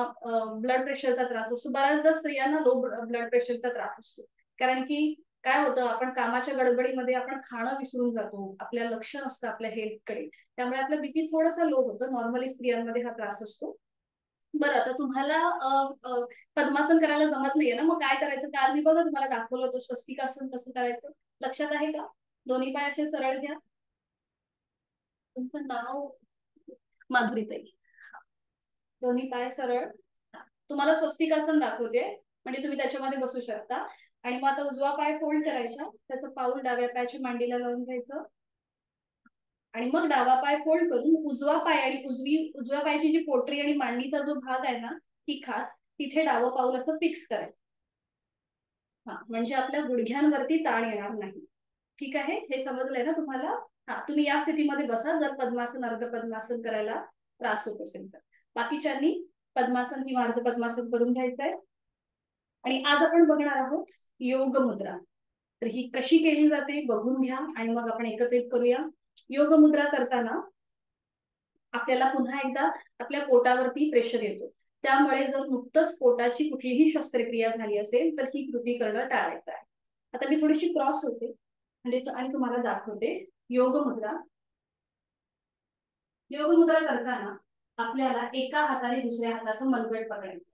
ब्लड प्रेशरचा त्रास असतो. बऱ्याचदा स्त्रियांना लो ब्लड प्रेशरचा त्रास असतो, कारण की काय होतं, आपण कामाच्या गडबडीमध्ये आपण खाणं विसरून जातो, आपल्या लक्ष नसतं आपल्या हेल्थकडे, त्यामुळे आपला बीपी थोडासा लो होतो. नॉर्मली स्त्रियांमध्ये हा त्रास असतो. बरं, आता तुम्हाला पद्मासन करायला जमत नाहीये ना, मग काय करायचं? काल मी बघा तुम्हाला दाखवलं होतं स्वस्तिकासन कसं करायचं, लक्षात आहे का? दोन्ही पाय असे सरळ घ्या. तुमचं नाव? माधुरीताई. दोन्ही पाय सरळ. तुम्हाला स्वस्तिकासन दाखवते, म्हणजे तुम्ही त्याच्यामध्ये बसू शकता. आणि मग आता उजवा पाय फोल्ड करायचा, त्याचं पाऊल डाव्या पायाच्या मांडीला लावून घ्यायचं, आणि मग डावा पाय फोल्ड करून उजवा पाय आणि उजव्या पायाची जी पोटरी आणि मांडीचा जो भाग आहे ना, ती खाच, तिथे डावं पाऊल असं फिक्स करायचं. हा, म्हणजे आपल्या गुडघ्यांवरती ताण येणार नाही. ठीक आहे, हे समजलंय ना तुम्हाला? हा, तुम्ही या स्थितीमध्ये बसा जर पद्मासन अर्ध पद्मासन करायला त्रास होत असेल तर. बाकीच्यांनी पद्मासन किंवा अर्ध पद्मासन करून घ्यायचंय. आणि आज आपण बघणार आहोत योग मुद्रा. तर ही कशी केली जाते बघून घ्या आणि मग आपण एकत्रित करूया. योग मुद्रा करताना आपल्याला पुन्हा एकदा आपल्या पोटावरती प्रेशर येतो, त्यामुळे जर नुकतंच पोटाची कुठलीही शस्त्रक्रिया झाली असेल तर ही कृती करणं टाळायचं आहे. आता मी थोडीशी क्रॉस होते म्हणजे आणि तुम्हाला दाखवते योग मुद्रा. योग मुद्रा करताना आपल्याला एका हाताने दुसऱ्या हाताचं मनगट पकडायचं.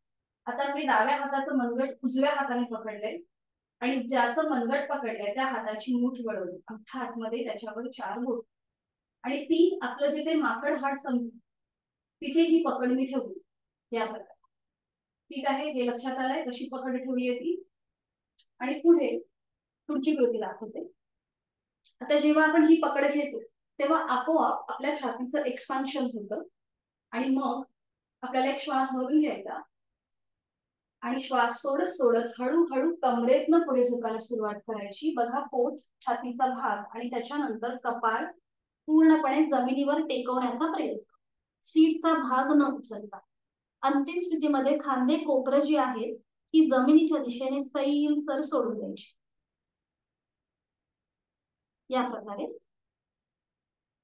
आता मी डाव्या हाताचं मनगट उजव्या हाताने पकडलंय आणि ज्याचं मनगट पकडलंय त्या हाताची मूठ वळवली, अंगठा हातमध्ये, त्याच्यावर 4 बोट, आणि ती आपलं जिथे माकड हाड संपते तिथे ही पकड मी ठेवली या प्रकारे. ठीक आहे, हे लक्षात आलंय कशी पकड ठेवली आहे ती? आणि पुढची कृती दाखवते. आता जेव्हा आपण ही पकड घेतो तेव्हा आपोआप आपल्या छातीचं एक्सपान्शन होतं, आणि मग आपल्याला एक श्वास भरून घ्यायचा आणि श्वास सोडत सोडत हळूहळू कमरेतनं पुढे झुकायला सुरुवात करायची. बघा, पोट, छातीचा भाग आणि त्याच्यानंतर कपाळ पूर्णपणे जमिनीवर टेकवण्याचा प्रयत्न. सीटचा भाग न उचलता अंतिम स्थितीमध्ये खांदे कोपरं जी आहे ती जमिनीच्या दिशेने सैलसर सोडून द्यायची या प्रकारे.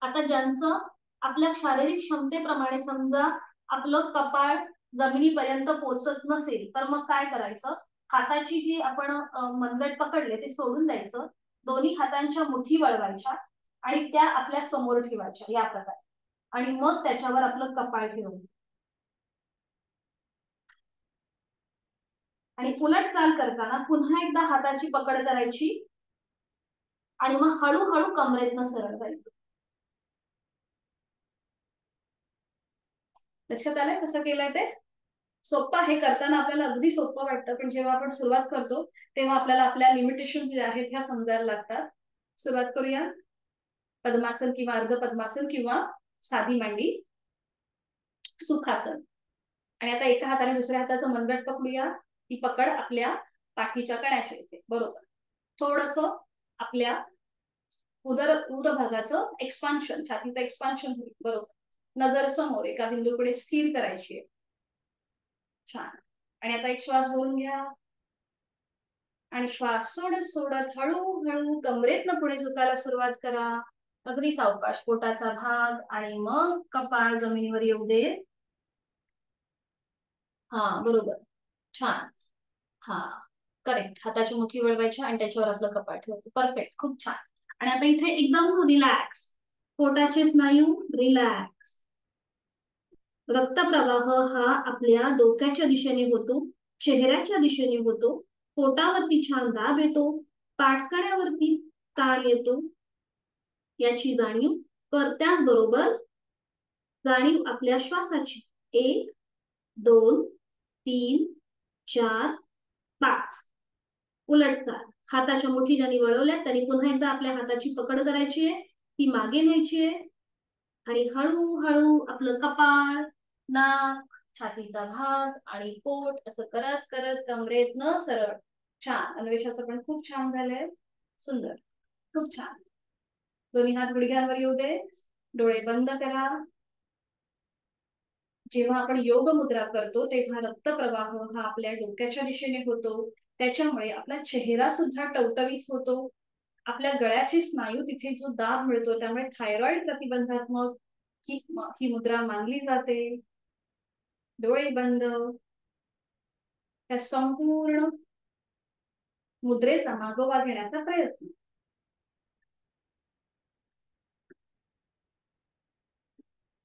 आता ज्यांचं आपल्या शारीरिक क्षमतेप्रमाणे समजा आपलं कपाळ जमिनीपर्यंत पोहोचत नसेल तर मग काय करायचं? हाताची जी आपण मनगट पकडले ते सोडून द्यायचं, दोन्ही हातांच्या मुठी वळवायच्या आणि त्या आपल्या समोर ठेवायच्या या प्रकारे, आणि मग त्याच्यावर आपलं कपाळ ठेवायचं. आणि उलट चाल करताना पुन्हा एकदा हाताची पकड करायची आणि मग हळूहळू कमरेतनं सरळ जायचं. लक्षात आलंय कसं केलंय ते? सोपं आहे, करताना आपल्याला अगदी सोपं वाटतं, पण जेव्हा आपण सुरुवात करतो तेव्हा आपल्याला आपल्या लिमिटेशन जे आहेत ह्या समजायला लागतात. सुरुवात करूया. पद्मासन किंवा अर्ध पद्मासन किंवा साधी मांडी, सुखासन. आणि आता एका हाताने दुसऱ्या हाताचं मनगट पकडूया. ही पकड आपल्या पाठीच्या कण्याच्या इथे, बरोबर. थोडस आपल्या उदर भागाचं एक्सपान्शन, छातीचं एक्सपान्शन होईल, बरोबर. नजर समोर एका बिंदूकडे स्थिर करायची आहे. छान. आणि आता एक श्वास भरून घ्या आणि श्वास सोडत सोडत हळूहळू कमरेतनं पुढे झुकायला सुरुवात करा. अगदी सावकाश पोटाचा भाग आणि मग कपाळ जमिनीवर येऊ दे. हा, बरोबर, छान. हा, करेक्ट. हाताची मुठी वळवायची आणि त्याच्यावर आपलं कपाळ ठेवायचं. परफेक्ट, खूप छान. आणि आता इथे एकदम रिलॅक्स, पोटाचे स्नायू रिलॅक्स. रक्तप्रवाह हा आपल्या डोक्याच्या दिशेने होतो, चेहऱ्याच्या दिशेने होतो, पोटावरती छान दाब येतो, पाठकण्यावरती ताण येतो, याची जाणीव कर. त्याचबरोबर जाणीव आपल्या श्वासाची. 1 2 3 4 5. उलट चाल. हाताच्या मुठी ज्यांनी वळवल्या त्यांनी पुन्हा एकदा आपल्या हाताची पकड करायची आहे, ती मागे न्यायची आहे आणि हळूहळू आपलं कपाळ, नाक, छातीचा भाग आणि पोट असं करत करत कमरेतनं सरळ. छान. अन्वेषाचं पण खूप छान झालंय, सुंदर, खूप छान. दोन्ही हात गुडघ्यांवर येऊ दे, डोळे बंद करा. जेव्हा आपण योग मुद्रा करतो तेव्हा रक्तप्रवाह हा आपल्या डोक्याच्या दिशेने होतो, त्याच्यामुळे आपला चेहरा सुद्धा टवटवीत होतो. आपल्या गळ्याचे स्नायू तिथे जो दाब मिळतो त्यामुळे थायरॉइड प्रतिबंधात्मक ही मुद्रा मानली जाते. डोळे बंद. त्या संपूर्ण मुद्रेचा मागोवा घेण्याचा प्रयत्न.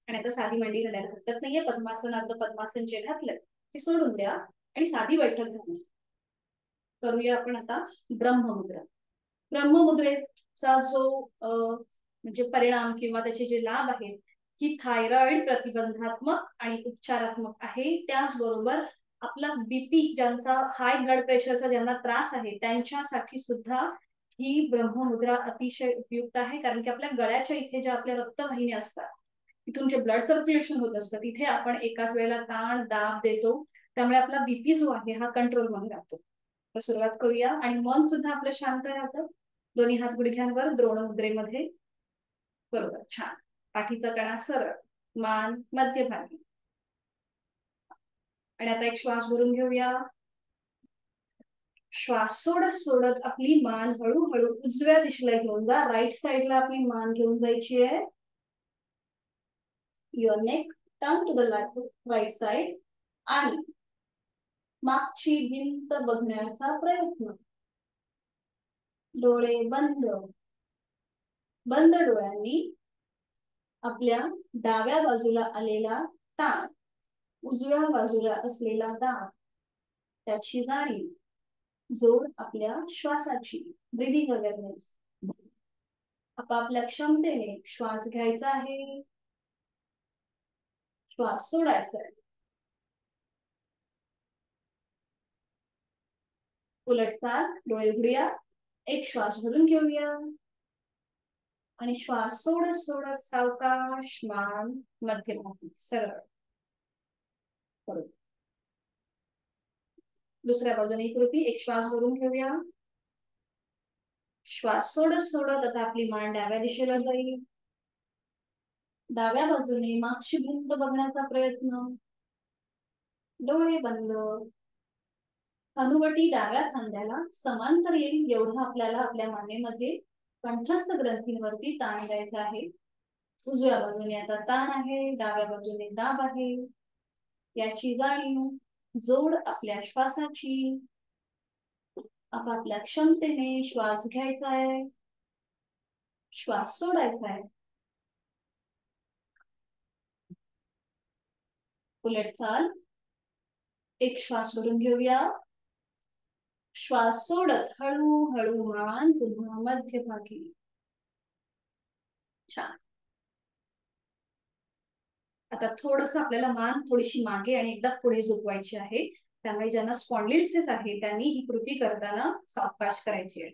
आणि आता साधी मांडी घालायला हरकत नाहीये. पद्मासन अर्ध पद्मासन जे घातलं ते सोडून द्या आणि साधी बैठक घालूया. करूया आपण आता ब्रह्ममुद्रा. ब्रह्ममुद्रेचा जो म्हणजे परिणाम किंवा त्याचे जे लाभ आहेत की थायरॉइड प्रतिबंधात्मक आणि उपचारात्मक आहे. त्याचबरोबर आपला बीपी ज्यांचा हाय ब्लड प्रेशरचा ज्यांना त्रास आहे त्यांच्यासाठी सुद्धा ही ब्रह्ममुद्रा अतिशय उपयुक्त आहे. कारण की आपल्या गळ्याच्या इथे ज्या आपल्या रक्तवाहिन्या असतात तिथून जे ब्लड सर्क्युलेशन होत असतं तिथे आपण एकाच वेळेला ताण दाब देतो. त्यामुळे आपला बीपी जो आहे हा कंट्रोल मध्ये राहतो. तर सुरुवात करूया. आणि मन सुद्धा आपलं शांत राहतं. दोन्ही हात गुडघ्यांवर द्रोण मुद्रेमध्ये. बरोबर, छान. पाठीचा कणा सरळ, मान मध्यभागी. आणि आता एक श्वास भरून घेऊया. श्वास सोडत सोडत आपली मान हळूहळू उजव्या दिशेला घेऊन जा. राईट साइडला आपली मान घेऊन जायची आहे. Your neck turn to the right side. आणि मागची भिंत बघण्याचा प्रयत्न. डोळे बंद. बंद डोळ्यांनी आपल्या डाव्या बाजूला आलेला ताण, उजव्या बाजूला असलेला दाब त्याची जाणीव. जोड आपल्या श्वासाची, ब्रीदिंग अवेअरनेस. आपापल्या क्षमतेने श्वास घ्यायचा आहे, श्वास सोडायचा आहे. उलटचाल, डोळे उघडूया. एक श्वास भरून घेऊया आणि श्वास सोडत सोडत सावकाश मान मध्यभागी सरळ. बरोबर. दुसऱ्या बाजूने कृती. एक श्वास भरून घेऊया. श्वास सोडत सोडत आता आपली मान डाव्या दिशेला जाईल. डाव्या बाजूने मागची भिंत बघण्याचा प्रयत्न. डोळे बंद. हनुवटी डाव्या खांद्याला समांतर येईल एवढं आपल्याला आपल्या मानेमध्ये कंठस्थ ग्रंथींवरती ताण द्यायचा आहे. उजव्या बाजूने आता ताण आहे, डाव्या बाजूने दाब आहे याची जाणीव. जोड आपल्या श्वासाची. आपापल्या क्षमतेने श्वास घ्यायचा आहे, श्वास सोडायचा आहे. उलट चाल. एक श्वास भरून घेऊया. श्वास सोडत हळूहळू मान पुन्हा मध्यभागी. छान. आता थोडस आपल्याला मान थोडीशी मागे आणि एकदा पुढे झुकवायची आहे. त्यामुळे ज्यांना स्पॉन्डिलिसिस आहे त्यांनी ही कृती करताना सावकाश करायची आहे.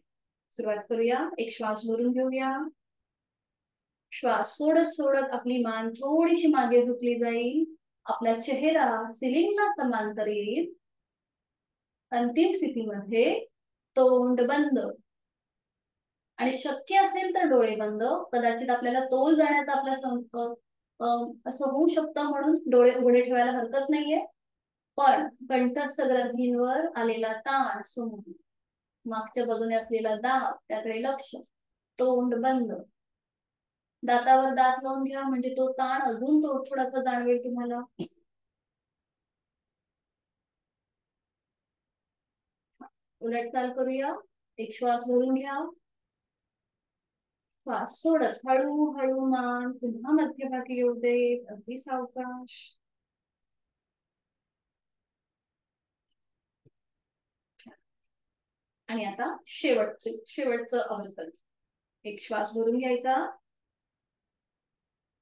सुरुवात करूया. एक श्वास भरून घेऊया. श्वास सोडत सोडत आपली मान थोडीशी मागे झुकली जाईल. आपला चेहरा सिलिंगला समांतर येईल. अंतिम स्थितीमध्ये तोंड बंद. आणि शक्य असेल तर डोळे बंद. कदाचित आपल्याला तोल जाण्याचा आपला असं होऊ शकतं म्हणून डोळे उघडे ठेवायला हरकत नाहीये. पण कंठस्थ ग्रंथींवर आलेला ताण समोर, मागच्या बाजूने असलेला दाब त्याकडे लक्ष. तोंड बंद. दातावर दात लावून घ्या म्हणजे तो ताण अजून थोडासा जाणवेल तुम्हाला. उलटचाल करूया. एक श्वास भरून घ्या. श्वास सोडत हळूहळू मान पुन्हा मध्यभागी येऊ दे. अगदी सावकाश. आणि आता शेवटचं अवलोकन. एक श्वास भरून घ्यायचा.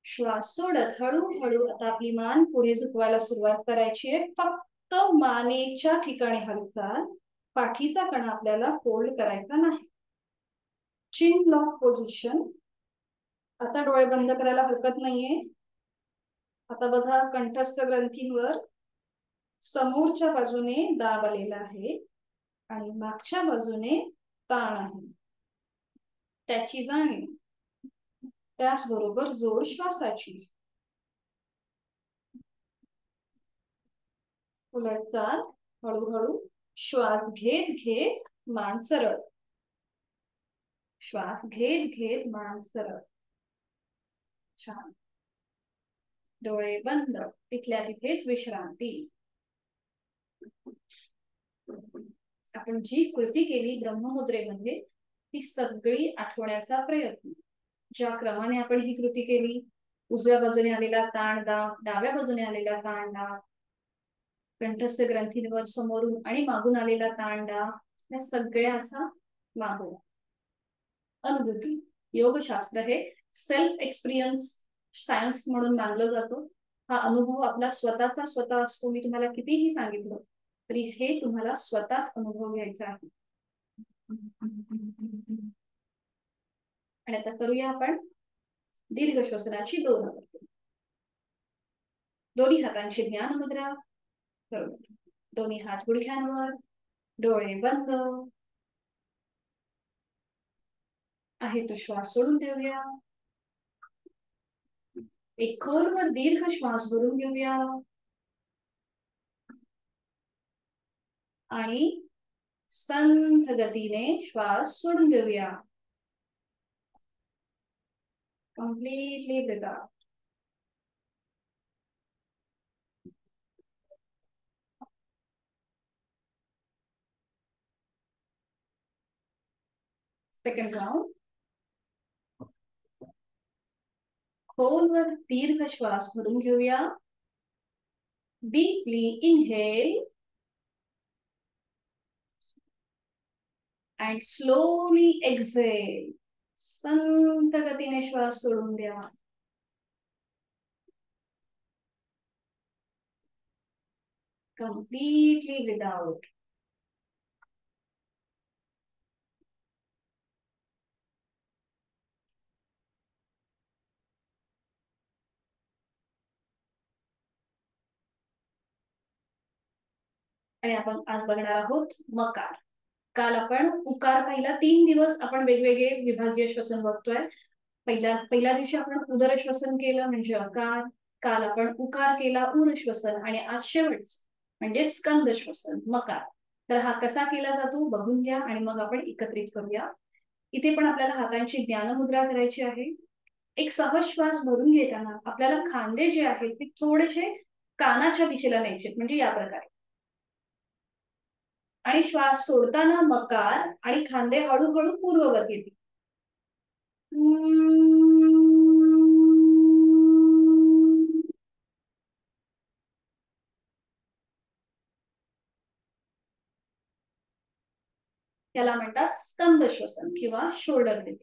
श्वास सोडत हळूहळू आता आपली मान पुढे झुकवायला सुरुवात करायची आहे. फक्त मानेच्या ठिकाणी हालचाल. पाठीचा कणा आपल्याला फोल्ड करायचा नाही. चिन लॉक पोझिशन. आता डोळे बंद करायला हरकत नाहीये. आता बघा कंठस्थ ग्रंथींवर समोरच्या बाजूने दाब आलेला आहे आणि मागच्या बाजूने ताण आहे त्याची जाणीव. त्याचबरोबर जोड श्वासाची. उलटचाल. हळूहळू श्वास घेत घेत मान सरळ. श्वास घेत घेत मान सरळ. छान. डोळे बंद, तिथल्या तिथेच विश्रांती. आपण जी कृती केली ब्रह्ममुद्रेमध्ये ती सगळी आठवण्याचा प्रयत्न. ज्या क्रमाने आपण ही कृती केली, उजव्या बाजूने आलेला ताण दाब, डाव्या बाजूने आलेला ताण दाब, कंठस्थ ग्रंथींवर समोरून आणि मागून आलेला ताण दाब, या सगळ्याचा मागोवा. अनुभूती. योगशास्त्र हे सेल्फ एक्सपिरियन्स सायन्स म्हणून मानलं जातं. हा अनुभव आपला स्वतःचा स्वतः असतो. मी तुम्हाला कितीही सांगितलं तरी हे तुम्हाला स्वतःच अनुभव घ्यायचा आहे. आणि आता करूया आपण दीर्घ श्वसनाची 2 आवर्तन. दोन्ही हातांची ज्ञान मुद्रा. बरोबर. दोन्ही हात गुडघ्यांवर, डोळे बंद. आहे तो श्वास सोडून देऊया. एक खोलवर दीर्घ श्वास भरून घेऊया आणि संथ गतीने श्वास सोडून देऊया. Completely breathe out. Second round. खोलवर दीर्घ श्वास भरून घेऊया. Deeply inhale and slowly exhale. संत गतीने श्वास सोडून द्या. Completely without. आणि आपण आज बघणार आहोत मकार. काल आपण उकार पाहिला. 3 दिवस आपण वेगवेगळे विभागीय श्वसन बघतोय. पहिल्या दिवशी आपण उदर श्वसन केलं म्हणजे अकार. काल आपण उकार केला उर श्वसन आणि आज शेवटचं म्हणजे स्कंद श्वसन मकार. तर हा कसा केला जातो बघून घ्या आणि मग आपण एकत्रित करूया. इथे पण आपल्याला हातांची ज्ञानमुद्रा करायची आहे. एक सहज श्वास भरून घेताना आपल्याला खांदे जे आहेत ते थोडेसे कानाच्या दिशेला न्यायचे म्हणजे या प्रकारे. आणि श्वास सोडताना मकार आणि खांदे हळूहळू पूर्ववत येतील. त्याला म्हणतात स्कंद श्वसन किंवा शोल्डर ब्रीथ.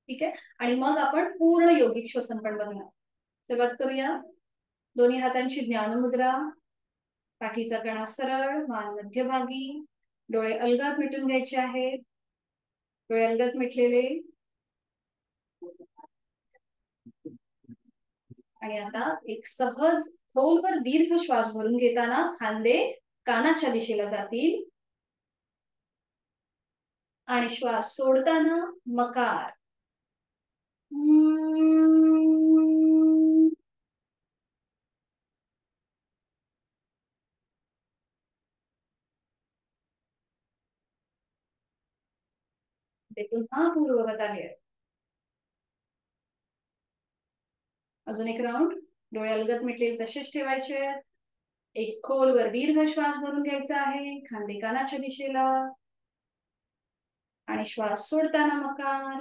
ठीक आहे. आणि मग आपण पूर्ण योगिक श्वसन पण बघणार. सुरुवात करूया. दोन्ही हातांची ज्ञानमुद्रा. पाठीचा कणा सरळ, मान मध्यभागी, डोळे अलगद मिटून घ्यायचे आहेत. डोळे अलगद मिटलेले. आणि आता एक सहज खोलवर दीर्घ श्वास भरून घेताना खांदे कानाच्या दिशेला जातील आणि श्वास सोडताना मकार. ते पुन्हा पूर्ववत आले. अजून एक राऊंड. डोळे अलगद मिटले तसेच ठेवायचे. एक खोलवर दीर्घ श्वास भरून घ्यायचा आहे खांदे कानाच्या दिशेला आणि श्वास सोडताना मकार.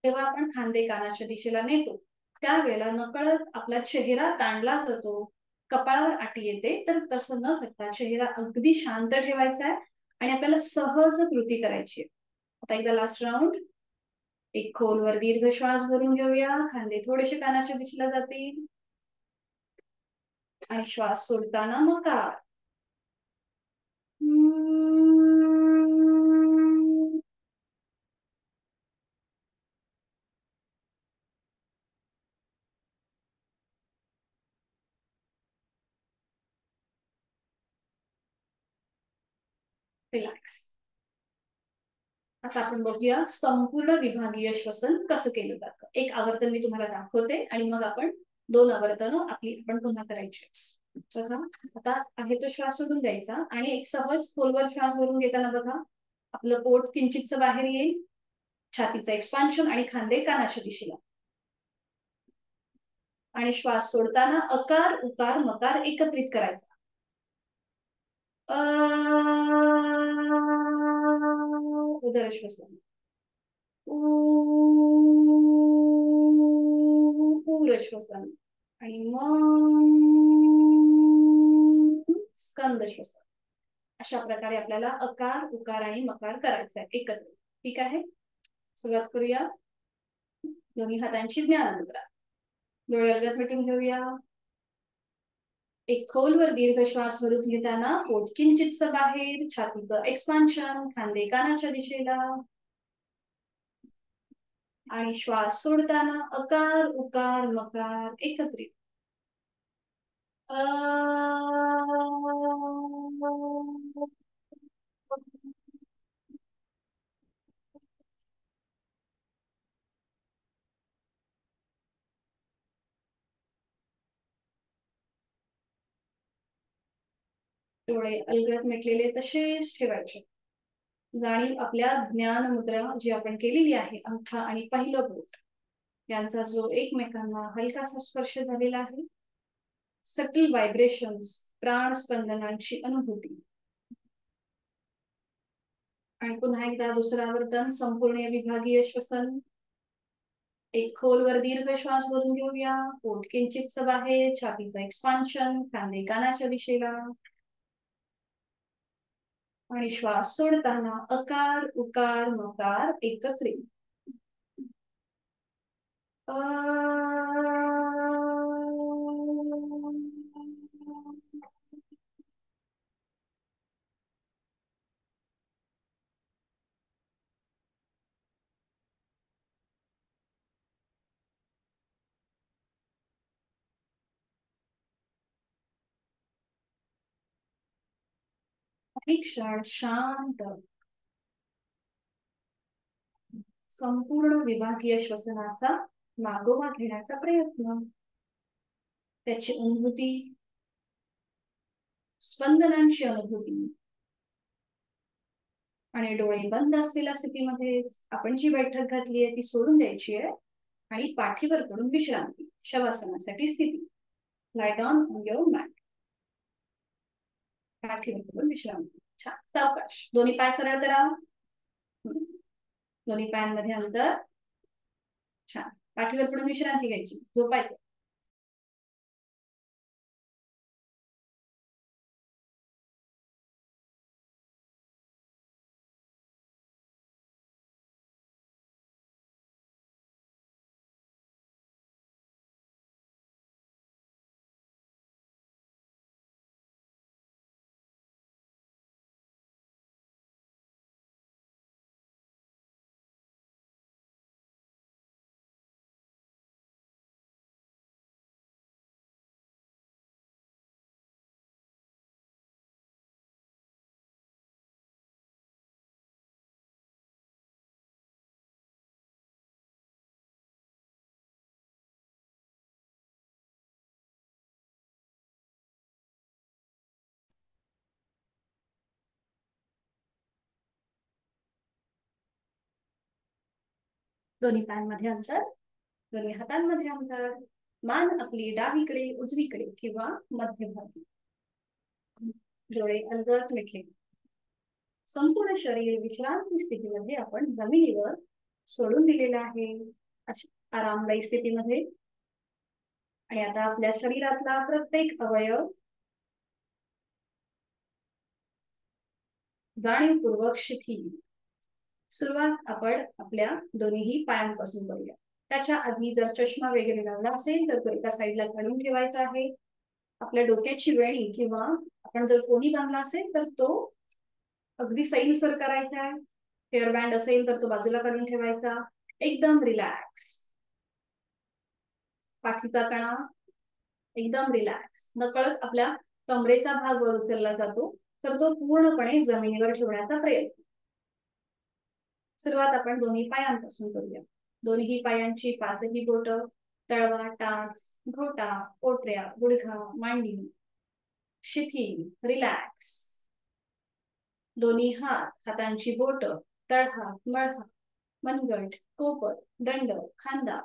तेव्हा आपण खांदे कानाच्या दिशेला नेतो त्यावेळेला नकळत आपला चेहरा ताणला जातो, कपाळावर आटी येते. तर तसं न करता चेहरा अगदी शांत ठेवायचा आहे आणि आपल्याला सहज कृती करायची आहे. आता एकदा लास्ट राऊंड. एक खोलवर दीर्घ श्वास भरून घेऊया. खांदे थोडेसे कानाच्या दिशेला जातील आणि श्वास सोडताना मकार. रिलॅक्स. आता आपण बघूया संपूर्ण विभागीय श्वसन कसं केलं जातं. एक आवर्तन मी तुम्हाला दाखवते आणि मग आपण 2 आवर्तन आपण पुन्हा करायचे. बघा, आता आहे तो श्वास सोडून द्यायचा आणि एक सहज खोलवर श्वास भरून घेताना बघा आपलं पोट किंचितच बाहेर येईल, छातीचं एक्सपान्शन आणि खांदे कानाच्या दिशेला. आणि श्वास सोडताना अकार उकार मकार एकत्रित करायचा. उदर श्वसन, पूर श्वसन आणि मग स्कंद श्वसन. अशा प्रकारे आपल्याला अकार उकार आणि मकार करायचा आहे एकत्र. ठीक आहे, सुरुवात करूया. दोन्ही हातांची ज्ञान मुद्रा. डोळे अलगद मिटून घेऊया. एक खोलवर दीर्घ श्वास भरून घेताना पोट किंचितस बाहेर, छातीचं एक्सपान्शन, खांदे कानाच्या दिशेला. आणि श्वास सोडताना अकार उकार मकार एकत्रित. डोळे अलगद मिटलेले तसेच ठेवायचे. जाणीव आपल्या ज्ञान मुद्रा जी आपण केलेली आहे, अंगठा आणि पहिलं बोट यांचा जो एकमेकांना हलकासा स्पर्श झालेला आहे. सटल व्हायब्रेशन्स, प्राण स्पंदनांची अनुभूती. आणि पुन्हा एकदा दुसरं आवर्तन, संपूर्ण विभागीय श्वसन. एक खोलवर दीर्घ श्वास भरून घेऊया. पोट किंचितच बाहेर, छातीचं एक्सपान्शन, खांदे कानाच्या दिशेला. आणि श्वास सोडताना अकार उकार मकार एकत्रित. एक क्षण शांत. संपूर्ण विभागीय श्वसनाचा मागोवा घेण्याचा प्रयत्न. त्याची अनुभूती, स्पंदनांची अनुभूती. आणि डोळे बंद असलेल्या स्थितीमध्येच आपण जी बैठक घातली आहे ती सोडून द्यायची आहे आणि पाठीवर पडून विश्रांती, शवासनासाठी स्थिती. लाय डाऊन ऑन युअर मॅट. पाठीवर पडून विश्रांती. छान, सावकाश. दोन्ही पाय सरळ करा. दोन्ही पायांमध्ये अंतर. छान, पाठीवर पडून विश्रांती घ्यायची, झोपायचं. दोन्ही पायांमध्ये अंतर, दोन्ही हातांमध्ये अंतर. मान आपली डावीकडे उजवीकडे किंवा मध्यभागी. डोळे अलगद मिटले. संपूर्ण शरीर विश्रांती स्थितीमध्ये आपण जमिनीवर सोडून दिलेलं आहे, आरामदायी स्थितीमध्ये. आणि आता आपल्या शरीरातला प्रत्येक अवयव जाणीवपूर्वक शिथिल. सुरुवात आपण आपल्या दोन्ही पायांपासून करूया. त्याच्या आधी जर चष्मा वगैरे लावला असेल तर तो एका साईडला काढून ठेवायचा आहे. आपल्या डोक्याची वेणी किंवा आपण जर कोणी बांधला असेल तर तो अगदी सैलसर करायचा आहे. हेअर बँड असेल तर तो बाजूला काढून ठेवायचा. एकदम रिलॅक्स. पाठीचा कणा एकदम रिलॅक्स. नकळत आपल्या कमरेचा भाग वर उचलला जातो तर तो पूर्णपणे जमिनीवर ठेवण्याचा प्रयत्न. सुरुवात आपण दोन्ही पायांपासून करूया. दोन्ही पायांची पाचही बोट, तळवा, टाच, घोटा, पोटऱ्या, गुडघा, मांडी शिथिल, रिलॅक्स. दोन्ही हात, हातांची बोट, तळहात, मळहात, मनगट, पोपट, दंड, खांदा,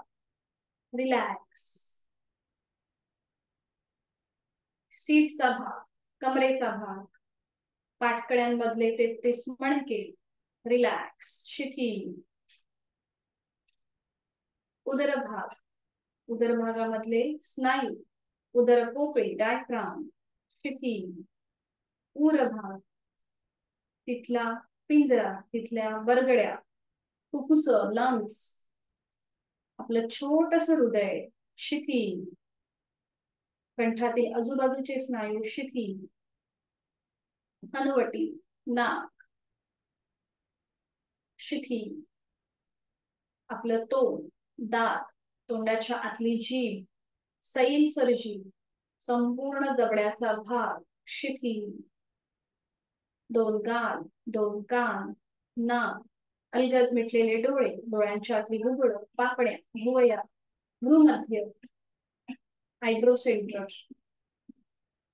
रिलॅक्स. सीटचा भाग, कमरेचा भाग, पाठकड्यांमधले ते मणके, रिलॅक्स, शिथिल. उदरभाग, उदरभागामधले स्नायू, उदर पोकळी, डायफ्राम, शिथिल. उरभाग, तिथला पिंजरा, तिथल्या बरगड्या, फुफ्फुस, लंग्स, आपलं छोटस हृदय, शिथिल. कंठातील आजूबाजूचे स्नायू, शिथिल. हनुवटी, नाक, शिथिल. आपलं तोंड, दात, तोंडाच्या आतली जीभ, सैल सरजीव, संपूर्ण जबड्याचा भाग, शिथिल. दोन गाल, दोन कान, नाक, अलगद मिटलेले डोळे, डोळ्यांच्या आतली बुबुळ, पापड्या, भुवया, भ्रूमध्य, आयब्रो सेंटर,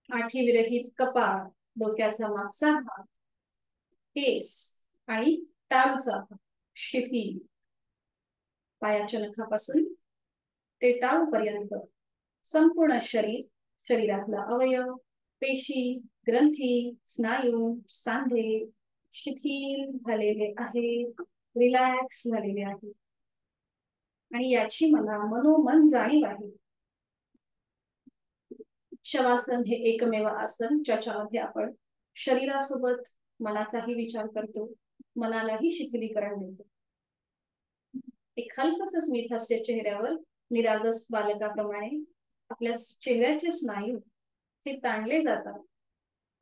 आठी विरहित कपाळ, डोक्याचा मागचा भाग, केस आणि टाळूचा भाग, शिथिल. पायाच्या नखापासून ते टाळूपर्यंत संपूर्ण शरीर, शरीरातला अवयव, पेशी, ग्रंथी, स्नायू, सांधे शिथिल झालेले आहे, रिलॅक्स झालेले आहे. आणि याची मला मनोमन जाणीव आहे. शवासन हे एकमेव आसन ज्याच्यामध्ये आपण शरीरासोबत मनाचाही विचार करतो, मनालाही शिथिलीकरण देतो. एक हलकस स्मित हास्य चेहऱ्यावर निरागस बालकाप्रमाणे आपल्या चेहऱ्याचे स्नायू हे ताणले जातात,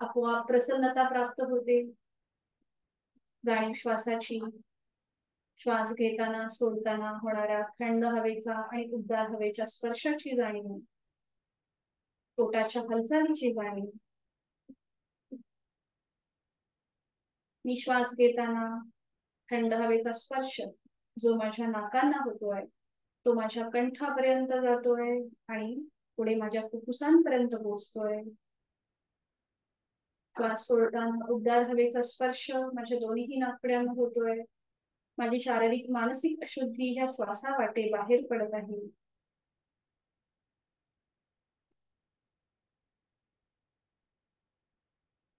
आपोआप प्रसन्नता प्राप्त होते. जाणीव श्वासाची, श्वास घेताना सोडताना होणाऱ्या थंड हवेचा आणि उबदार हवेच्या स्पर्शाची जाणीव, पोटाच्या हालचालीची जाणीव. मी श्वास घेताना थंड हवेचा स्पर्श जो माझ्या नाकांना होतोय, तो माझ्या कंठापर्यंत जातोय आणि पुढे माझ्या फुफ्फुसांपर्यंत पोहोचतोय. श्वास सोडताना उबदार हवेचा स्पर्श माझ्या दोन्ही नाकपुड्यांना होतोय. माझी शारीरिक मानसिक अशुद्धी ह्या श्वासावाटे बाहेर पडत आहे.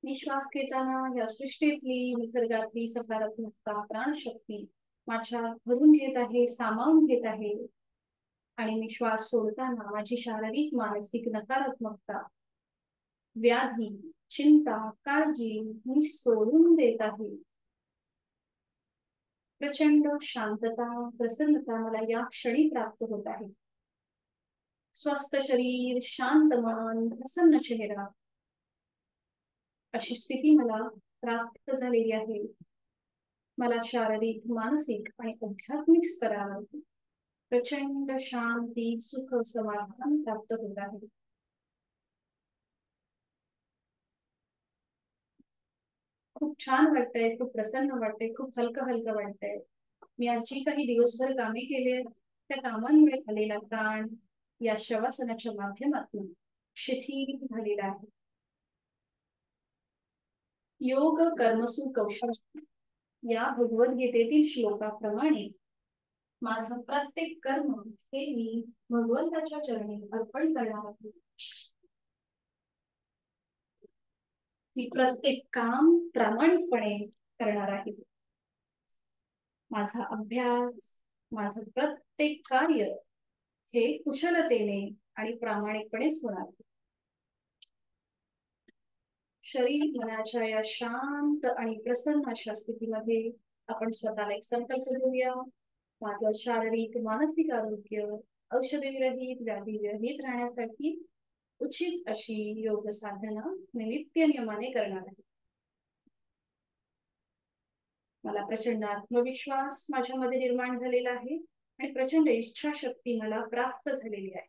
मी श्वास घेताना या सृष्टीतली, निसर्गातली सकारात्मकता, प्राणशक्ती माझ्या भरून घेत आहे, सामावून घेत आहे. आणि मी श्वास सोडताना माझी शारीरिक मानसिक नकारात्मकता, व्याधी, चिंता, काळजी मी सोडून देत आहे. प्रचंड शांतता, प्रसन्नता मला या क्षणी प्राप्त होत आहे. स्वस्थ शरीर, शांत मन, प्रसन्न चेहरा, अशी स्थिती मला प्राप्त झालेली आहे. मला शारीरिक, मानसिक आणि आध्यात्मिक स्तरावर प्रचंड शांती, सुख, समाधान प्राप्त होत आहे. खूप छान वाटतंय, खूप प्रसन्न वाटतंय, खूप हलकं हलकं वाटतंय. मी आज जी काही दिवसभर कामे केली त्या कामांमुळे आलेला ताण या शवासनाच्या माध्यमातून शिथिल झालेला आहे. योग कर्मसु कौशल या भगवद्गीतेतील श्लोकाप्रमाणे माझं प्रत्येक कर्म हे मी भगवंताच्या चरणी अर्पण करणार आहे. मी प्रत्येक काम प्रामाणिकपणे करणार आहे. माझा अभ्यास, माझं प्रत्येक कार्य हे कुशलतेने आणि प्रामाणिकपणेच होणार. शरीर मनाच्या या शांत आणि प्रसन्न अशा स्थितीमध्ये आपण स्वतःला एक संकल्प देऊया. माझं शारीरिक, मानसिक आरोग्य औषधविरहित, व्याधीविरहित राहण्यासाठी उचित अशी योग साधना मी नित्य नियमाने करणार आहे. मला प्रचंड आत्मविश्वास माझ्यामध्ये निर्माण झालेला आहे आणि प्रचंड इच्छाशक्ती मला प्राप्त झालेली आहे.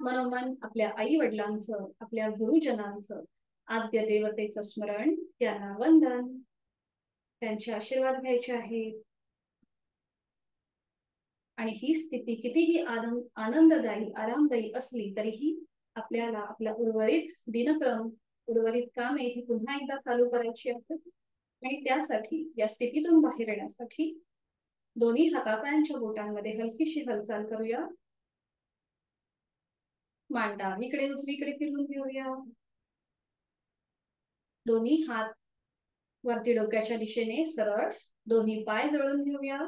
मनोमन आपल्या आई वडिलांचं, आपल्या गुरुजनांचं, आद्य देवतेचं स्मरण, त्यांना वंदन, त्यांचे आशीर्वाद घ्यायचे आहेत. आणि ही स्थिती कितीही आनंददायी आरामदायी असली तरीही आपल्याला आपला उर्वरित दिनक्रम उर्वरित कामे ही पुन्हा एकदा चालू करायची आहेत. आणि त्यासाठी या स्थितीतून बाहेर येण्यासाठी दोन्ही हातापायांच्या बोटांमध्ये हलकीशी हालचाल करूया. मान डावीकडे उजवीकडे फिरवून घेऊया. दोन्ही हात वरती डोक्याच्या दिशेने सरळ. दोन्ही पाय जोडून घेऊया.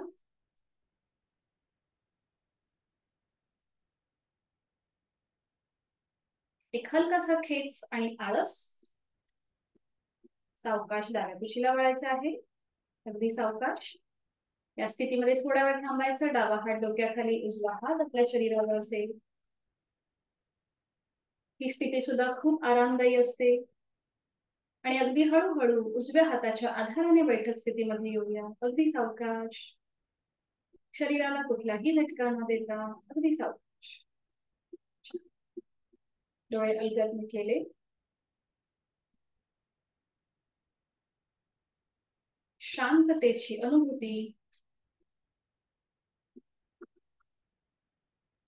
एक हलकासा खेच आणि आळस. सावकाश डाव्या दिशेला वळायचं आहे. अगदी सावकाश. या स्थितीमध्ये थोडा वेळ थांबायचं. डावा हात डोक्याखाली, उजवा हात आपल्या शरीरावर असेल. ही स्थिती सुद्धा खूप आरामदायी असते. आणि अगदी हळूहळू उजव्या हाताच्या आधाराने बैठक स्थितीमध्ये येऊया. अगदी सावकाश. शरीराला कुठलाही झटका न देता अगदी सावकाश. डोळे अलगद मिटलेले. शांततेची अनुभूती.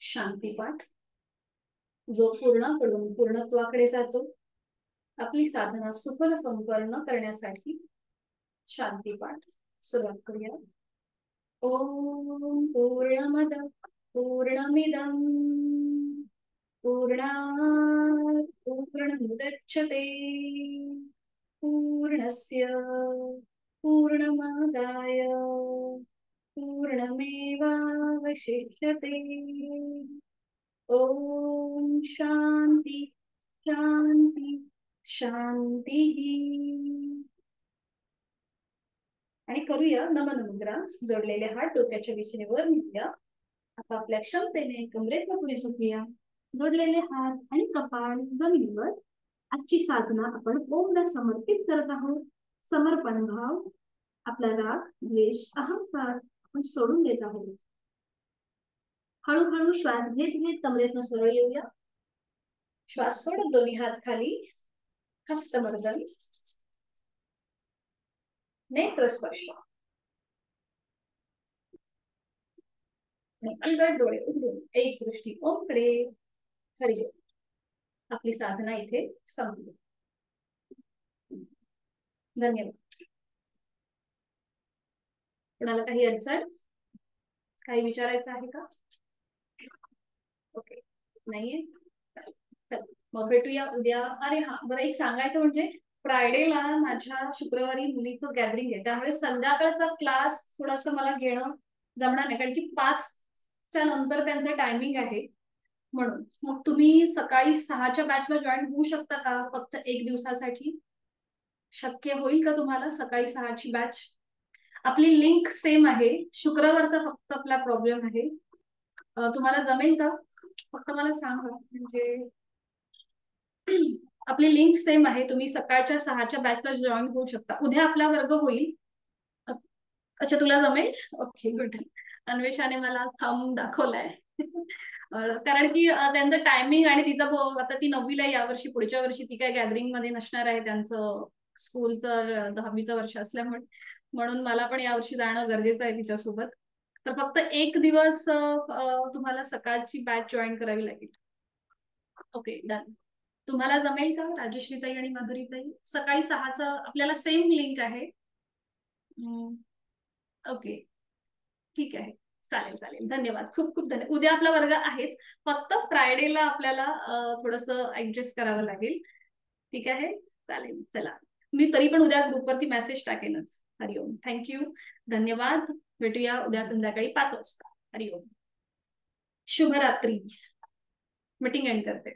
शांतीपाठ जो पूर्णाकडून पूर्णत्वाकडे जातो. आपली साधना सुफल संपन्न करण्यासाठी शांतीपाठ सुरुवात करूया. ओम पूर्णमद पूर्णमिदं पूर्णात् पूर्णमुदच्यते पूर्णस्य पूर्णमादाय पूर्णमेवावशिष्यते. ओम शांती शांती शांती. आणि करूया नमन मुद्रा. जोडलेले हात डोक्याच्या दिशेने वर नेऊया. आता आपल्या क्षमतेने कमरेतून पुढे झुकूया. जोडलेले हात आणि कपाळ जमिनीवर. आजची साधना आपण ओमला समर्पित करत आहोत. समर्पण भाव. आपला राग द्वेष अहंकार आपण सोडून देत आहोत. हळूहळू श्वास घेत घेत कमरेतून सरळ येऊया. श्वास सोडत दोन्ही हात खाली. हस्तमर्दन. नेत्र स्पर्श. अलगद डोळे उघडून एक दृष्टी ओमकडे. हरि ओम. आपली साधना इथे संपली. धन्यवाद. कोणाला काही अडचण काही विचारायचं आहे का? ओके नाहीये. मग भेटूया उद्या. अरे हा बरं एक सांगायचं म्हणजे फ्रायडेला माझ्या शुक्रवारी मुलीचं गॅदरिंग आहे. त्यामुळे संध्याकाळचा क्लास थोडासा मला घेणं जमणार नाही कारण की 5च्या नंतर त्यांचं टायमिंग आहे. म्हणून मग तुम्ही सकाळी 6च्या बॅचला जॉईन होऊ शकता का? फक्त एक दिवसासाठी शक्य होईल का तुम्हाला? सकाळी 6ची बॅच. आपली लिंक सेम आहे. शुक्रवारचा फक्त आपला प्रॉब्लेम आहे. तुम्हाला जमेल का? फक्त मला सांगा. म्हणजे आपली लिंक सेम आहे. तुम्ही सकाळच्या 6च्या बॅचला जॉईन होऊ शकता. उद्या आपला वर्ग होईल. अच्छा तुला जमेल? Okay good. अन्वेषाने मला थंब दाखवलाय. कारण की त्यांचं टायमिंग आणि तिचं आता ती 9वीला यावर्षी पुढच्या वर्षी ती काय गॅदरिंग मध्ये नसणार आहे. त्यांचं स्कूलचं 10वीचं वर्ष असल्यामुळे म्हणून मला पण यावर्षी जाणं गरजेचं आहे तिच्यासोबत. तर फक्त एक दिवस तुम्हाला सकाळची बॅच जॉईन करावी लागेल. Okay done. तुम्हाला जमेल का राजश्रीताई आणि माधुरीताई? सकाळी 6चं आपल्याला सेम लिंक आहे. ओके ठीक आहे. चालेल चालेल. धन्यवाद. खूप खूप धन्यवाद. उद्या आपला वर्ग आहेच. फक्त फ्रायडेला आपल्याला थोडंसं ऍडजस्ट करावं लागेल. ठीक आहे चालेल. चला मी तरी पण उद्या ग्रुपवरती मेसेज टाकेनच. हरिओम. थँक्यू. धन्यवाद. भेटूया उद्या संध्याकाळी 5 वाजता. हरिओम. शुभरात्री. मीटिंग एंड करते.